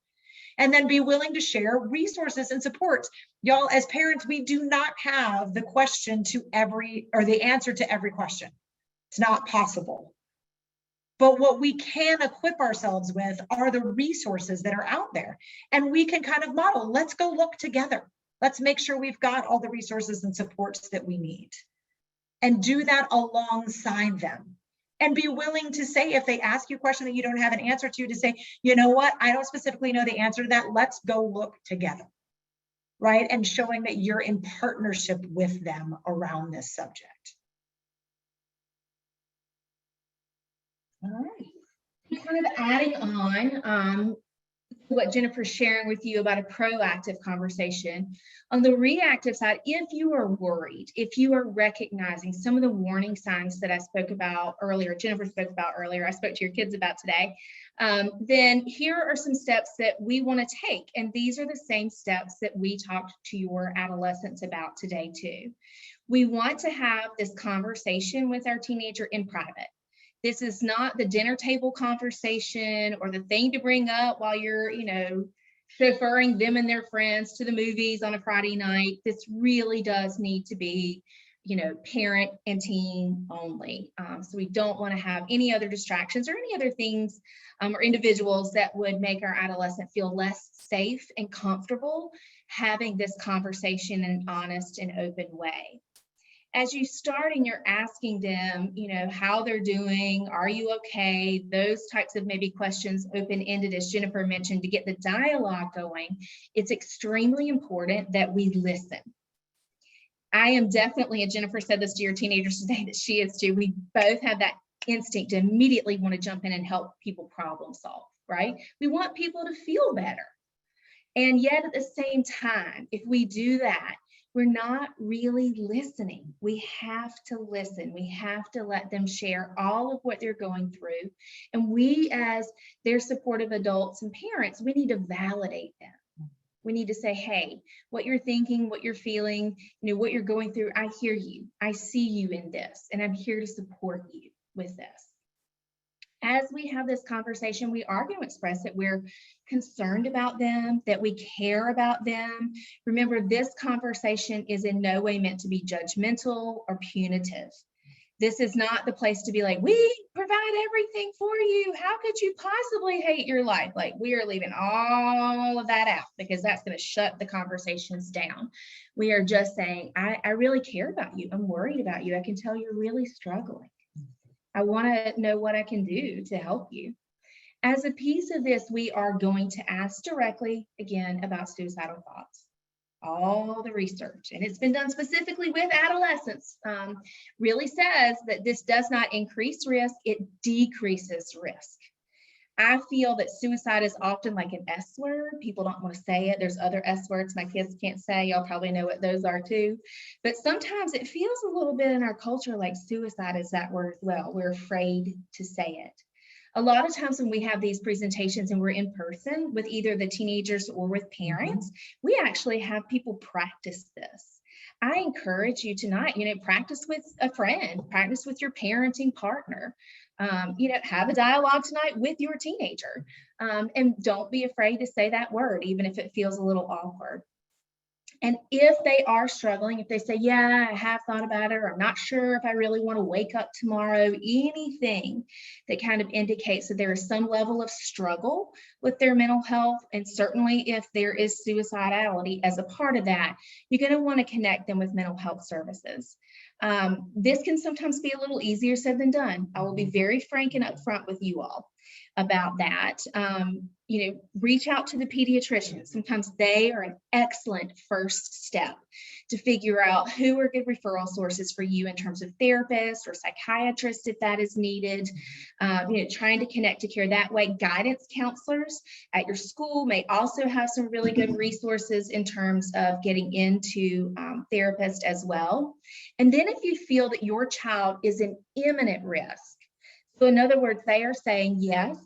[SPEAKER 1] And then be willing to share resources and supports. Y'all, as parents, we do not have the question to every, or the answer to every question. It's not possible. But what we can equip ourselves with are the resources that are out there. And we can kind of model, let's go look together. Let's make sure we've got all the resources and supports that we need. And do that alongside them. And be willing to say, if they ask you a question that you don't have an answer to say, you know what, I don't specifically know the answer to that. Let's go look together, right? And showing that you're in partnership with them around this subject.
[SPEAKER 4] All right. Kind of adding on what Jennifer's sharing with you about a proactive conversation. On the reactive side, if you are worried, if you are recognizing some of the warning signs that I spoke about earlier, Jennifer spoke about earlier, I spoke to your kids about today, then here are some steps that we want to take. And these are the same steps that we talked to your adolescents about today too. We want to have this conversation with our teenager in private. This is not the dinner table conversation or the thing to bring up while you're, chauffeuring them and their friends to the movies on a Friday night. This really does need to be, parent and teen only. So we don't want to have any other distractions or any other things or individuals that would make our adolescent feel less safe and comfortable having this conversation in an honest and open way. As you start and you're asking them, how they're doing, are you okay? Those types of maybe questions, open-ended, as Jennifer mentioned, to get the dialogue going, it's extremely important that we listen. I am definitely, and Jennifer said this to your teenagers today, that she is too. We both have that instinct to immediately want to jump in and help people problem solve, right? We want people to feel better. And yet at the same time, if we do that, we're not really listening. We have to listen. We have to let them share all of what they're going through. And we, as their supportive adults and parents, we need to validate them. We need to say, hey, what you're thinking, what you're feeling, what you're going through, I hear you. I see you in this, and I'm here to support you with this. As we have this conversation, we are going to express that we're concerned about them, that we care about them. Remember, this conversation is in no way meant to be judgmental or punitive. This is not the place to be like, we provide everything for you. How could you possibly hate your life? Like, we are leaving all of that out because that's going to shut the conversations down. We are just saying, I really care about you. I'm worried about you. I can tell you're really struggling. I want to know what I can do to help you. As a piece of this, we are going to ask directly, again, about suicidal thoughts. All the research, and it's been done specifically with adolescents, really says that this does not increase risk, it decreases risk. I feel that suicide is often like an S word. People don't want to say it. There's other S words my kids can't say. Y'all probably know what those are too. But sometimes it feels a little bit in our culture like suicide is that word as well. We're afraid to say it. A lot of times when we have these presentations and we're in person with either the teenagers or with parents, we actually have people practice this. I encourage you tonight, practice with a friend, practice with your parenting partner. Have a dialogue tonight with your teenager, and don't be afraid to say that word, even if it feels a little awkward. And if they are struggling, if they say, yeah, I have thought about it, or I'm not sure if I really want to wake up tomorrow, anything that kind of indicates that there is some level of struggle with their mental health, and certainly if there is suicidality as a part of that, you're going to want to connect them with mental health services. This can sometimes be a little easier said than done. I will be very frank and upfront with you all about that. Reach out to the pediatrician. Sometimes they are an excellent first step to figure out who are good referral sources for you in terms of therapists or psychiatrists if that is needed. Trying to connect to care that way. Guidance counselors at your school may also have some really good resources in terms of getting into therapists as well. And then if you feel that your child is in imminent risk, so in other words, they are saying, yes,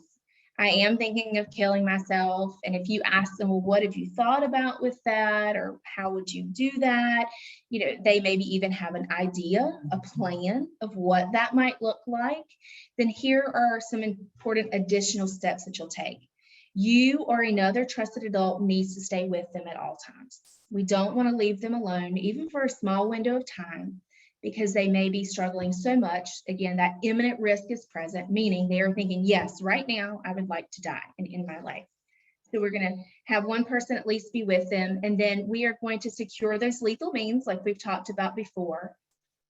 [SPEAKER 4] I am thinking of killing myself. And if you ask them, well, what have you thought about with that? Or how would you do that? They maybe even have an idea, a plan of what that might look like. Then here are some important additional steps that you'll take. You or another trusted adult needs to stay with them at all times. We don't want to leave them alone, even for a small window of time, because they may be struggling so much. Again, that imminent risk is present, meaning they are thinking, yes, right now I would like to die and end my life. So we're going to have one person at least be with them, and then we are going to secure those lethal means like we've talked about before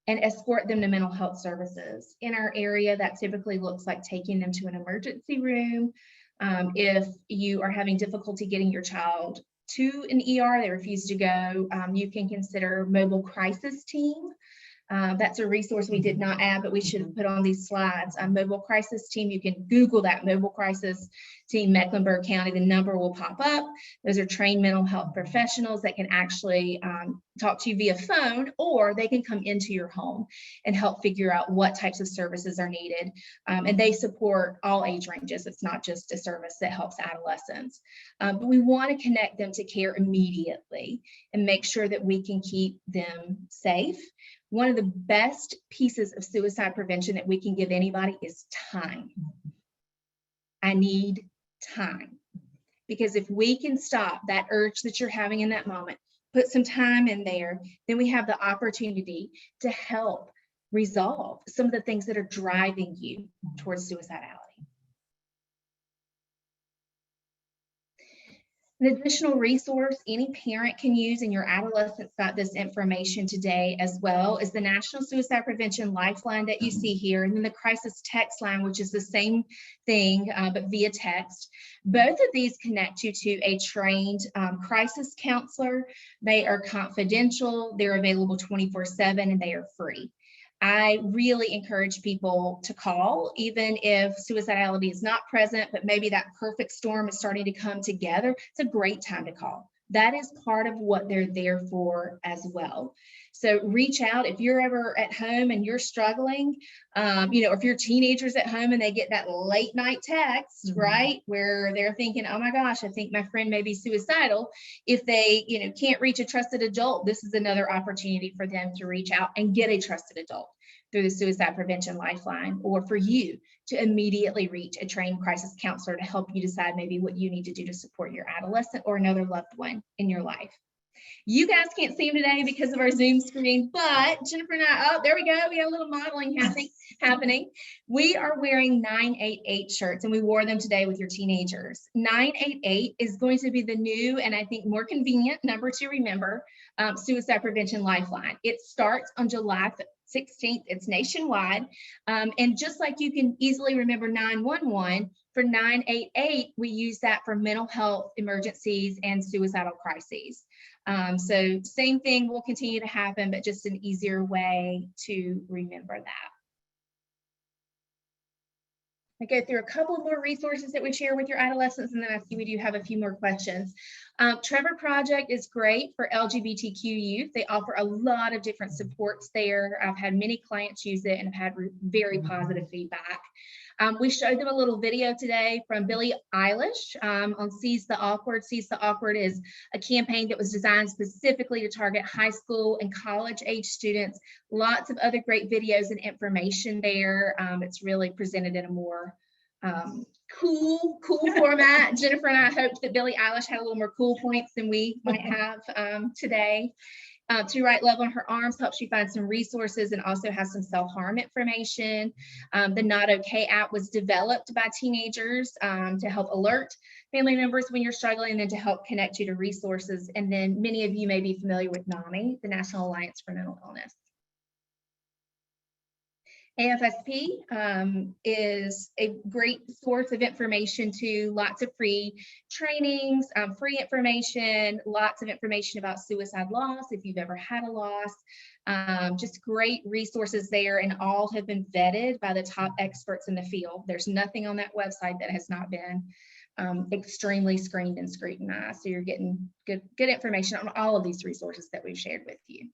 [SPEAKER 4] and escort them to mental health services. In our area, that typically looks like taking them to an emergency room. If you are having difficulty getting your child to an ER, they refuse to go, you can consider mobile crisis team. That's a resource we did not add, but we should have put on these slides. Mobile crisis team, you can Google that, mobile crisis team, Mecklenburg County, the number will pop up. Those are trained mental health professionals that can actually talk to you via phone, or they can come into your home and help figure out what types of services are needed. And they support all age ranges. It's not just a service that helps adolescents. But we want to connect them to care immediately and make sure that we can keep them safe. One of the best pieces of suicide prevention that we can give anybody is time. I need time. Because if we can stop that urge that you're having in that moment, put some time in there, then we have the opportunity to help resolve some of the things that are driving you towards suicidality. An additional resource any parent can use, and your adolescents got this information today as well, is the National Suicide Prevention Lifeline that you see here, and then the crisis text line, which is the same thing, but via text. Both of these connect you to a trained crisis counselor. They are confidential, they're available 24/7, and they are free. I really encourage people to call, even if suicidality is not present, but maybe that perfect storm is starting to come together. It's a great time to call. That is part of what they're there for as well. So reach out if you're ever at home and you're struggling, if your teenager's at home and they get that late night text, right, where they're thinking, oh my gosh, I think my friend may be suicidal. If they, can't reach a trusted adult, this is another opportunity for them to reach out and get a trusted adult through the Suicide Prevention Lifeline, or for you to immediately reach a trained crisis counselor to help you decide maybe what you need to do to support your adolescent or another loved one in your life. You guys can't see them today because of our Zoom screen, but Jennifer and I, oh, there we go. We got a little modeling happening. We are wearing 988 shirts, and we wore them today with your teenagers. 988 is going to be the new, and I think more convenient number to remember, Suicide Prevention Lifeline. It starts on July 16th. It's nationwide. And just like you can easily remember 911, for 988, we use that for mental health emergencies and suicidal crises. So same thing will continue to happen, but just an easier way to remember that. I go through a couple more resources that we share with your adolescents, and then I see we do have a few more questions. Trevor Project is great for LGBTQ youth. They offer a lot of different supports there. I've had many clients use it and have had very positive feedback. We showed them a little video today from Billie Eilish on Seize the Awkward. Seize the Awkward is a campaign that was designed specifically to target high school and college age students. Lots of other great videos and information there. It's really presented in a more cool format. Jennifer and I hoped that Billie Eilish had a little more cool points than we might have today. To Write Love on Her Arms helps you find some resources and also has some self-harm information. The Not Okay app was developed by teenagers to help alert family members when you're struggling, and then to help connect you to resources. And then many of you may be familiar with NAMI, the National Alliance for Mental Illness. AFSP is a great source of information too. Lots of free trainings, free information, lots of information about suicide loss if you've ever had a loss. Just great resources there, and all have been vetted by the top experts in the field. There's nothing on that website that has not been extremely screened and scrutinized. So you're getting good information on all of these resources that we've shared with you.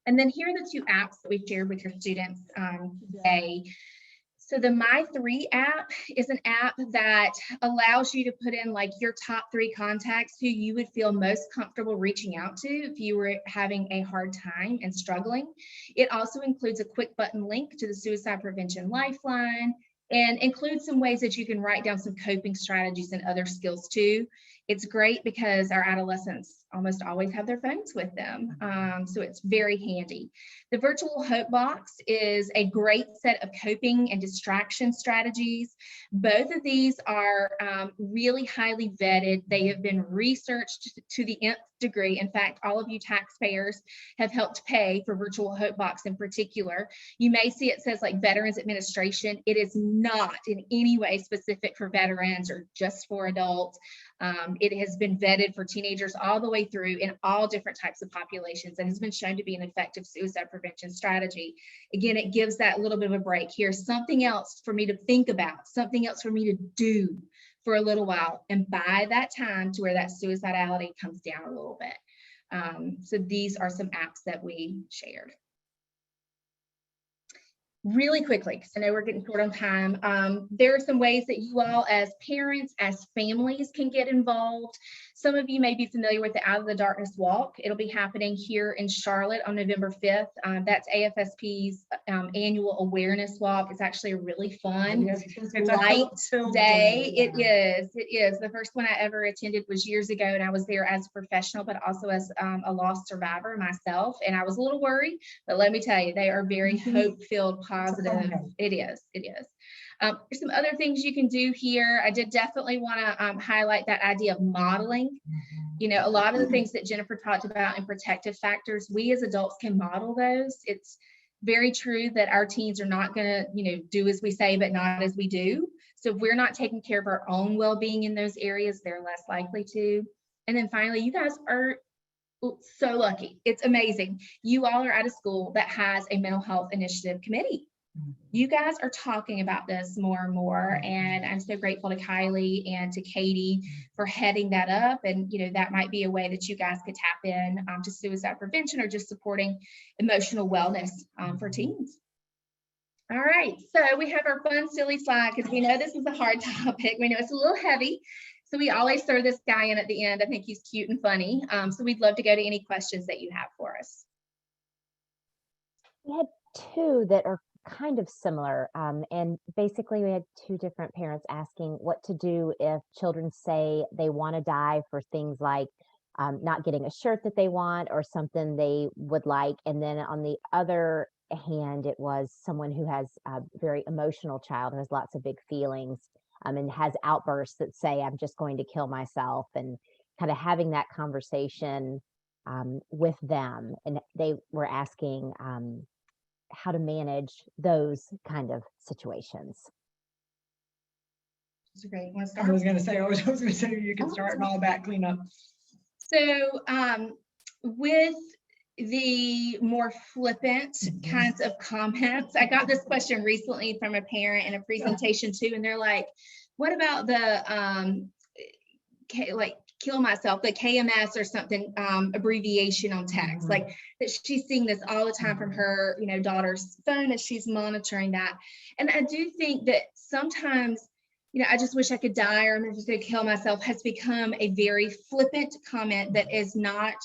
[SPEAKER 4] And then here are the two apps that we shared with your students today. So the My3 app is an app that allows you to put in like your top 3 contacts who you would feel most comfortable reaching out to if you were having a hard time and struggling. It also includes a quick button link to the Suicide Prevention Lifeline, and includes some ways that you can write down some coping strategies and other skills too. It's great because our adolescents almost always have their phones with them, so it's very handy. The Virtual Hope Box is a great set of coping and distraction strategies. Both of these are really highly vetted. They have been researched to the nth degree. In fact, all of you taxpayers have helped pay for Virtual Hope Box in particular. You may see it says like Veterans Administration. It is not in any way specific for veterans or just for adults. It has been vetted for teenagers all the way through in all different types of populations and has been shown to be an effective suicide prevention strategy. Again, it gives that little bit of a break. Here's something else for me to think about, something else for me to do for a little while, and by that time to where that suicidality comes down a little bit. So these are some apps that we shared. really quickly, because I know we're getting short on time. There are some ways that you all as parents, as families can get involved. Some of you may be familiar with the Out of the Darkness Walk. It'll be happening here in Charlotte on November 5th. That's AFSP's annual awareness walk. It's actually a really fun,
[SPEAKER 1] It's a
[SPEAKER 4] light
[SPEAKER 1] hope-filled
[SPEAKER 4] day.
[SPEAKER 1] yeah.
[SPEAKER 4] It is. The first one I ever attended was years ago, and I was there as a professional, but also as a lost survivor myself. And I was a little worried, but let me tell you, they are very hope-filled, positive. It is. There's some other things you can do here. I did definitely want to highlight that idea of modeling. You know, a lot of the things that Jennifer talked about in protective factors, we as adults can model those. It's very true that our teens are not going to, you know, do as we say, but not as we do. So if we're not taking care of our own well-being in those areas, they're less likely to. And then finally, you guys are so lucky. It's amazing. You all are at a school that has a mental health initiative committee. You guys are talking about this more and more, and I'm so grateful to Kylie and to Katie for heading that up. And you know, that might be a way that you guys could tap in to suicide prevention or just supporting emotional wellness for teens. All right, so we have our fun, silly slide because we know this is a hard topic. We know it's a little heavy, so we always throw this guy in at the end. I think he's cute and funny. So we'd love to go to any questions that you have for us.
[SPEAKER 3] We had two that are kind of similar. And basically we had two different parents asking what to do if children say they want to die for things like not getting a shirt that they want or something they would like. And then on the other hand, it was someone who has a very emotional child who has lots of big feelings and has outbursts that say, I'm just going to kill myself, and kind of having that conversation with them. And they were asking how to manage those kind of situations.
[SPEAKER 4] That's great.
[SPEAKER 1] I was going to say you can start and all back clean up.
[SPEAKER 4] So with the more flippant kinds of comments, I got this question recently from a parent in a presentation too, and they're like, what about the like kill myself, the KMS or something abbreviation on text, like that she's seeing this all the time from her, you know, daughter's phone as she's monitoring that. And I do think that sometimes, you know, I just wish I could die, or I'm just going to kill myself, has become a very flippant comment that is not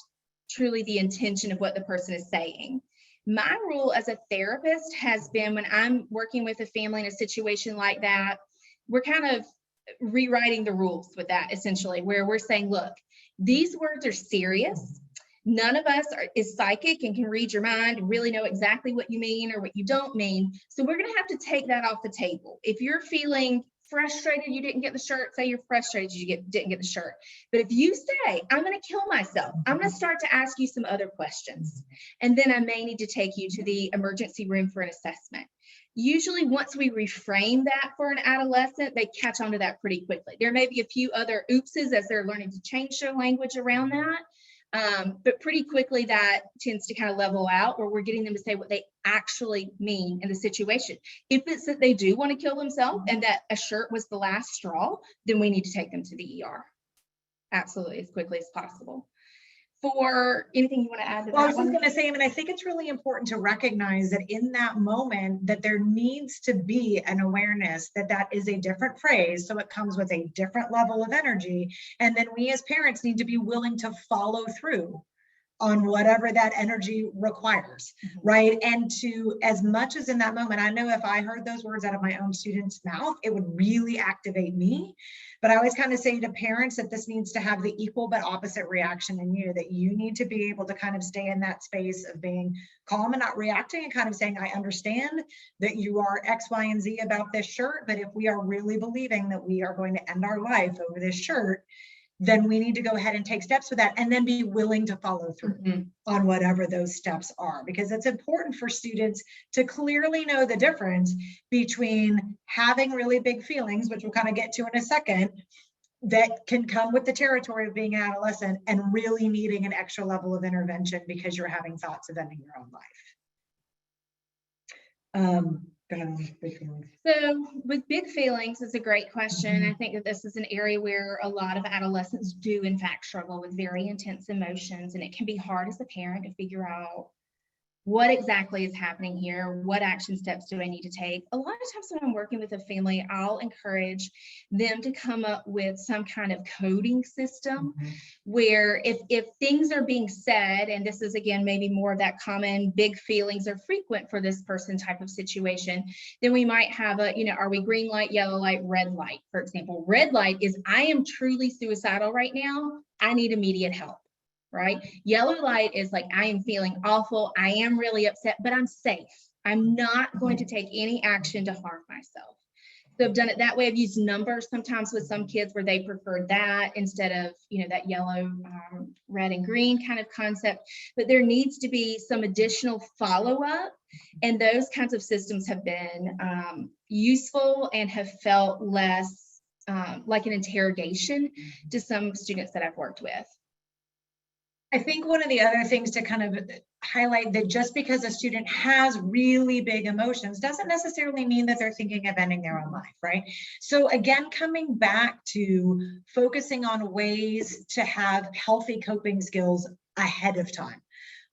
[SPEAKER 4] truly the intention of what the person is saying. My rule as a therapist has been, when I'm working with a family in a situation like that, we're kind of rewriting the rules with that, essentially, where we're saying, look, these words are serious. None of us is psychic and can read your mind and really know exactly what you mean or what you don't mean. So we're going to have to take that off the table. If you're feeling frustrated you didn't get the shirt, say you're frustrated you didn't get the shirt. But if you say, I'm going to kill myself, I'm going to start to ask you some other questions. And then I may need to take you to the emergency room for an assessment. Usually once we reframe that for an adolescent, they catch on to that pretty quickly. There may be a few other oopses as they're learning to change their language around that. But pretty quickly that tends to kind of level out, where we're getting them to say what they actually mean in the situation. If it's that they do want to kill themselves and that a shirt was the last straw, then we need to take them to the ER. Absolutely, as quickly as possible. For anything you want to add to that?
[SPEAKER 1] Well, I was just going to say, I mean, I think it's really important to recognize that in that moment that there needs to be an awareness that that is a different phrase. So it comes with a different level of energy. And then we as parents need to be willing to follow through on whatever that energy requires, right? And to, as much as in that moment, I know if I heard those words out of my own student's mouth, it would really activate me. But I always kind of say to parents that this needs to have the equal but opposite reaction in you, that you need to be able to kind of stay in that space of being calm and not reacting and kind of saying, I understand that you are X, Y, and Z about this shirt, but if we are really believing that we are going to end our life over this shirt, then we need to go ahead and take steps with that, and then be willing to follow through on whatever those steps are, because it's important for students to clearly know the difference between having really big feelings, which we'll kind of get to in a second, that can come with the territory of being an adolescent, and really needing an extra level of intervention because you're having thoughts of ending your own life.
[SPEAKER 4] So with big feelings is a great question. I think that this is an area where a lot of adolescents do in fact struggle with very intense emotions, and it can be hard as a parent to figure out what exactly is happening here? What action steps do I need to take? A lot of times when I'm working with a family, I'll encourage them to come up with some kind of coding system where if things are being said, and this is again, maybe more of that common big feelings are frequent for this person type of situation, then we might have a, are we green light, yellow light, red light, for example. Red light is I am truly suicidal right now. I need immediate help. Right? Yellow light is like, I am feeling awful. I am really upset, but I'm safe. I'm not going to take any action to harm myself. So I've done it that way. I've used numbers sometimes with some kids where they prefer that instead of, that yellow, red and green kind of concept, but there needs to be some additional follow-up. And those kinds of systems have been useful and have felt less like an interrogation to some students that I've worked with.
[SPEAKER 1] I think one of the other things to kind of highlight that just because a student has really big emotions doesn't necessarily mean that they're thinking of ending their own life, right? So again, coming back to focusing on ways to have healthy coping skills ahead of time.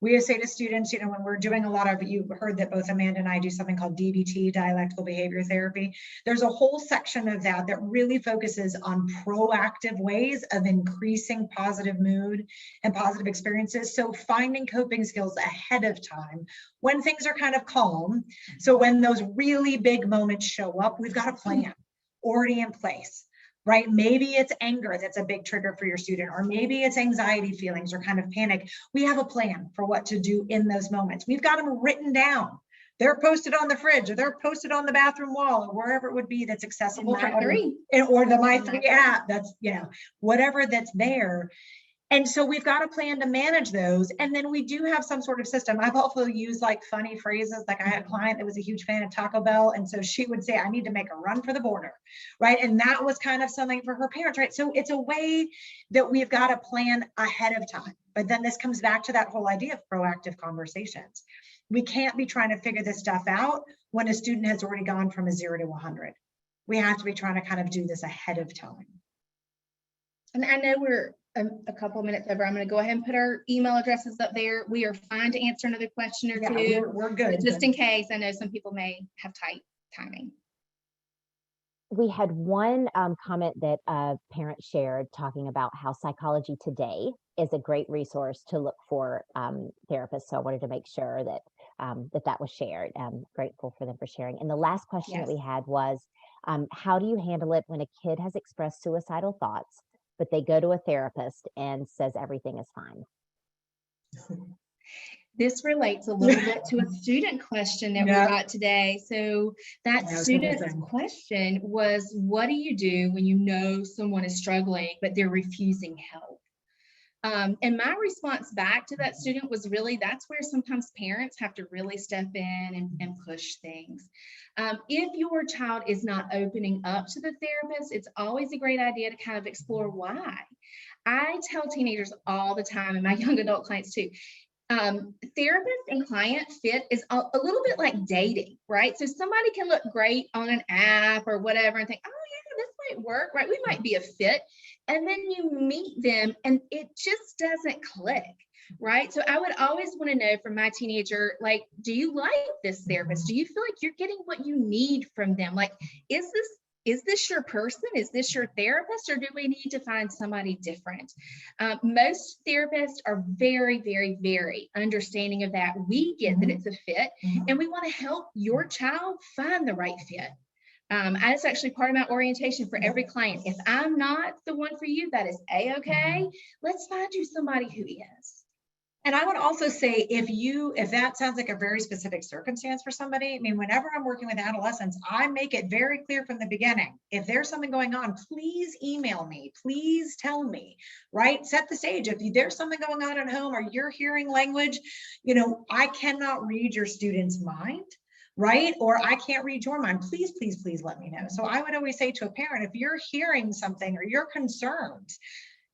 [SPEAKER 1] We say to students, when we're doing a lot of, you heard that both Amanda and I do something called DBT, dialectical behavior therapy. There's a whole section of that really focuses on proactive ways of increasing positive mood and positive experiences. So finding coping skills ahead of time when things are kind of calm. So when those really big moments show up, we've got a plan already in place. Right? Maybe it's anger that's a big trigger for your student, or maybe it's anxiety feelings or kind of panic. We have a plan for what to do in those moments. We've got them written down. They're posted on the fridge, or they're posted on the bathroom wall, or wherever it would be that's accessible. Or the My3 app, that's, whatever that's there. And so we've got a plan to manage those. And then we do have some sort of system. I've also used like funny phrases. Like I had a client that was a huge fan of Taco Bell. And so she would say, I need to make a run for the border. Right. And that was kind of something for her parents. Right. So it's a way that we've got to plan ahead of time. But then this comes back to that whole idea of proactive conversations. We can't be trying to figure this stuff out when a student has already gone from a 0 to 100. We have to be trying to kind of do this ahead of time.
[SPEAKER 4] And I know we're a couple of minutes over. I'm going to go ahead and put our email addresses up there. We are fine to answer another question or two.
[SPEAKER 1] We're good.
[SPEAKER 4] Just in case, I know some people may have tight timing.
[SPEAKER 3] We had one comment that a parent shared talking about how Psychology Today is a great resource to look for therapists. So I wanted to make sure that that was shared. I'm grateful for them for sharing. And the last question that we had was, how do you handle it when a kid has expressed suicidal thoughts, but they go to a therapist and says everything is fine?
[SPEAKER 4] This relates a little bit to a student question that we got today. So that student's question was, what do you do when you know someone is struggling, but they're refusing help? And my response back to that student was really, that's where sometimes parents have to really step in and push things. If your child is not opening up to the therapist, it's always a great idea to kind of explore why. I tell teenagers all the time, and my young adult clients too, therapist and client fit is a little bit like dating, right? So somebody can look great on an app or whatever and think, oh yeah, this might work, right? We might be a fit. And then you meet them and it just doesn't click, right? So I would always want to know from my teenager, like, do you like this therapist? Do you feel like you're getting what you need from them? Like, is this your person? Is this your therapist? Or do we need to find somebody different? Most therapists are very, very, very understanding of that. We get that it's a fit and we want to help your child find the right fit. That's actually part of my orientation for every client. If I'm not the one for you, that is A-okay. Let's find you somebody who is.
[SPEAKER 1] And I would also say, if that sounds like a very specific circumstance for somebody, I mean, whenever I'm working with adolescents, I make it very clear from the beginning, if there's something going on, please email me, please tell me, right? Set the stage. If there's something going on at home or you're hearing language, I cannot read your student's mind, right? Or I can't read your mind. Please, please, please let me know. So I would always say to a parent, if you're hearing something or you're concerned,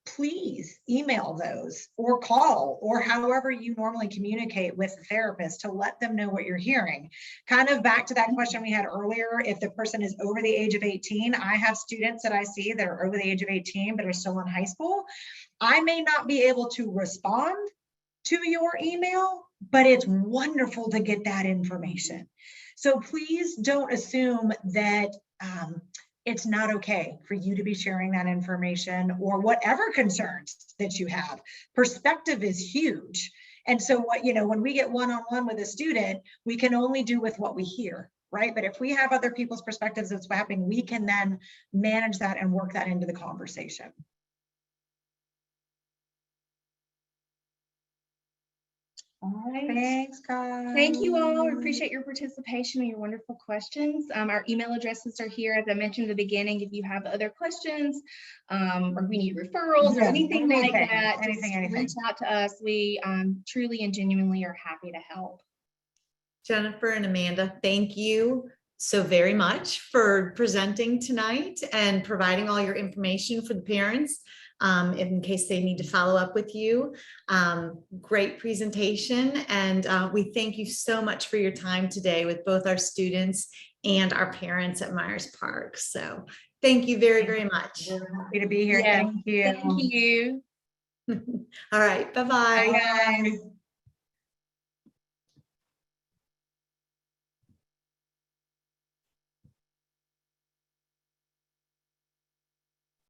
[SPEAKER 1] please email those or call or however you normally communicate with the therapist to let them know what you're hearing. Kind of back to that question we had earlier, if the person is over the age of 18, I have students that I see that are over the age of 18 but are still in high school. I may not be able to respond to your email, but it's wonderful to get that information. So please don't assume that it's not okay for you to be sharing that information or whatever concerns that you have. Perspective is huge. And so when we get one-on-one with a student, we can only do with what we hear, right? But if we have other people's perspectives that's happening, we can then manage that and work that into the conversation.
[SPEAKER 4] All right.
[SPEAKER 1] Thanks, guys.
[SPEAKER 4] Thank you all. I appreciate your participation and your wonderful questions. Our email addresses are here. As I mentioned at the beginning, if you have other questions or we need referrals or anything like that, just reach out to us. We truly and genuinely are happy to help.
[SPEAKER 2] Jennifer and Amanda, thank you so very much for presenting tonight and providing all your information for the parents in case they need to follow up with you. Great presentation, and we thank you so much for your time today with both our students and our parents at Myers Park. So thank you very, very much.
[SPEAKER 1] We're happy to be here.
[SPEAKER 4] Yeah,
[SPEAKER 1] Thank you.
[SPEAKER 4] Thank you.
[SPEAKER 2] All right, bye-bye.
[SPEAKER 1] Bye, guys.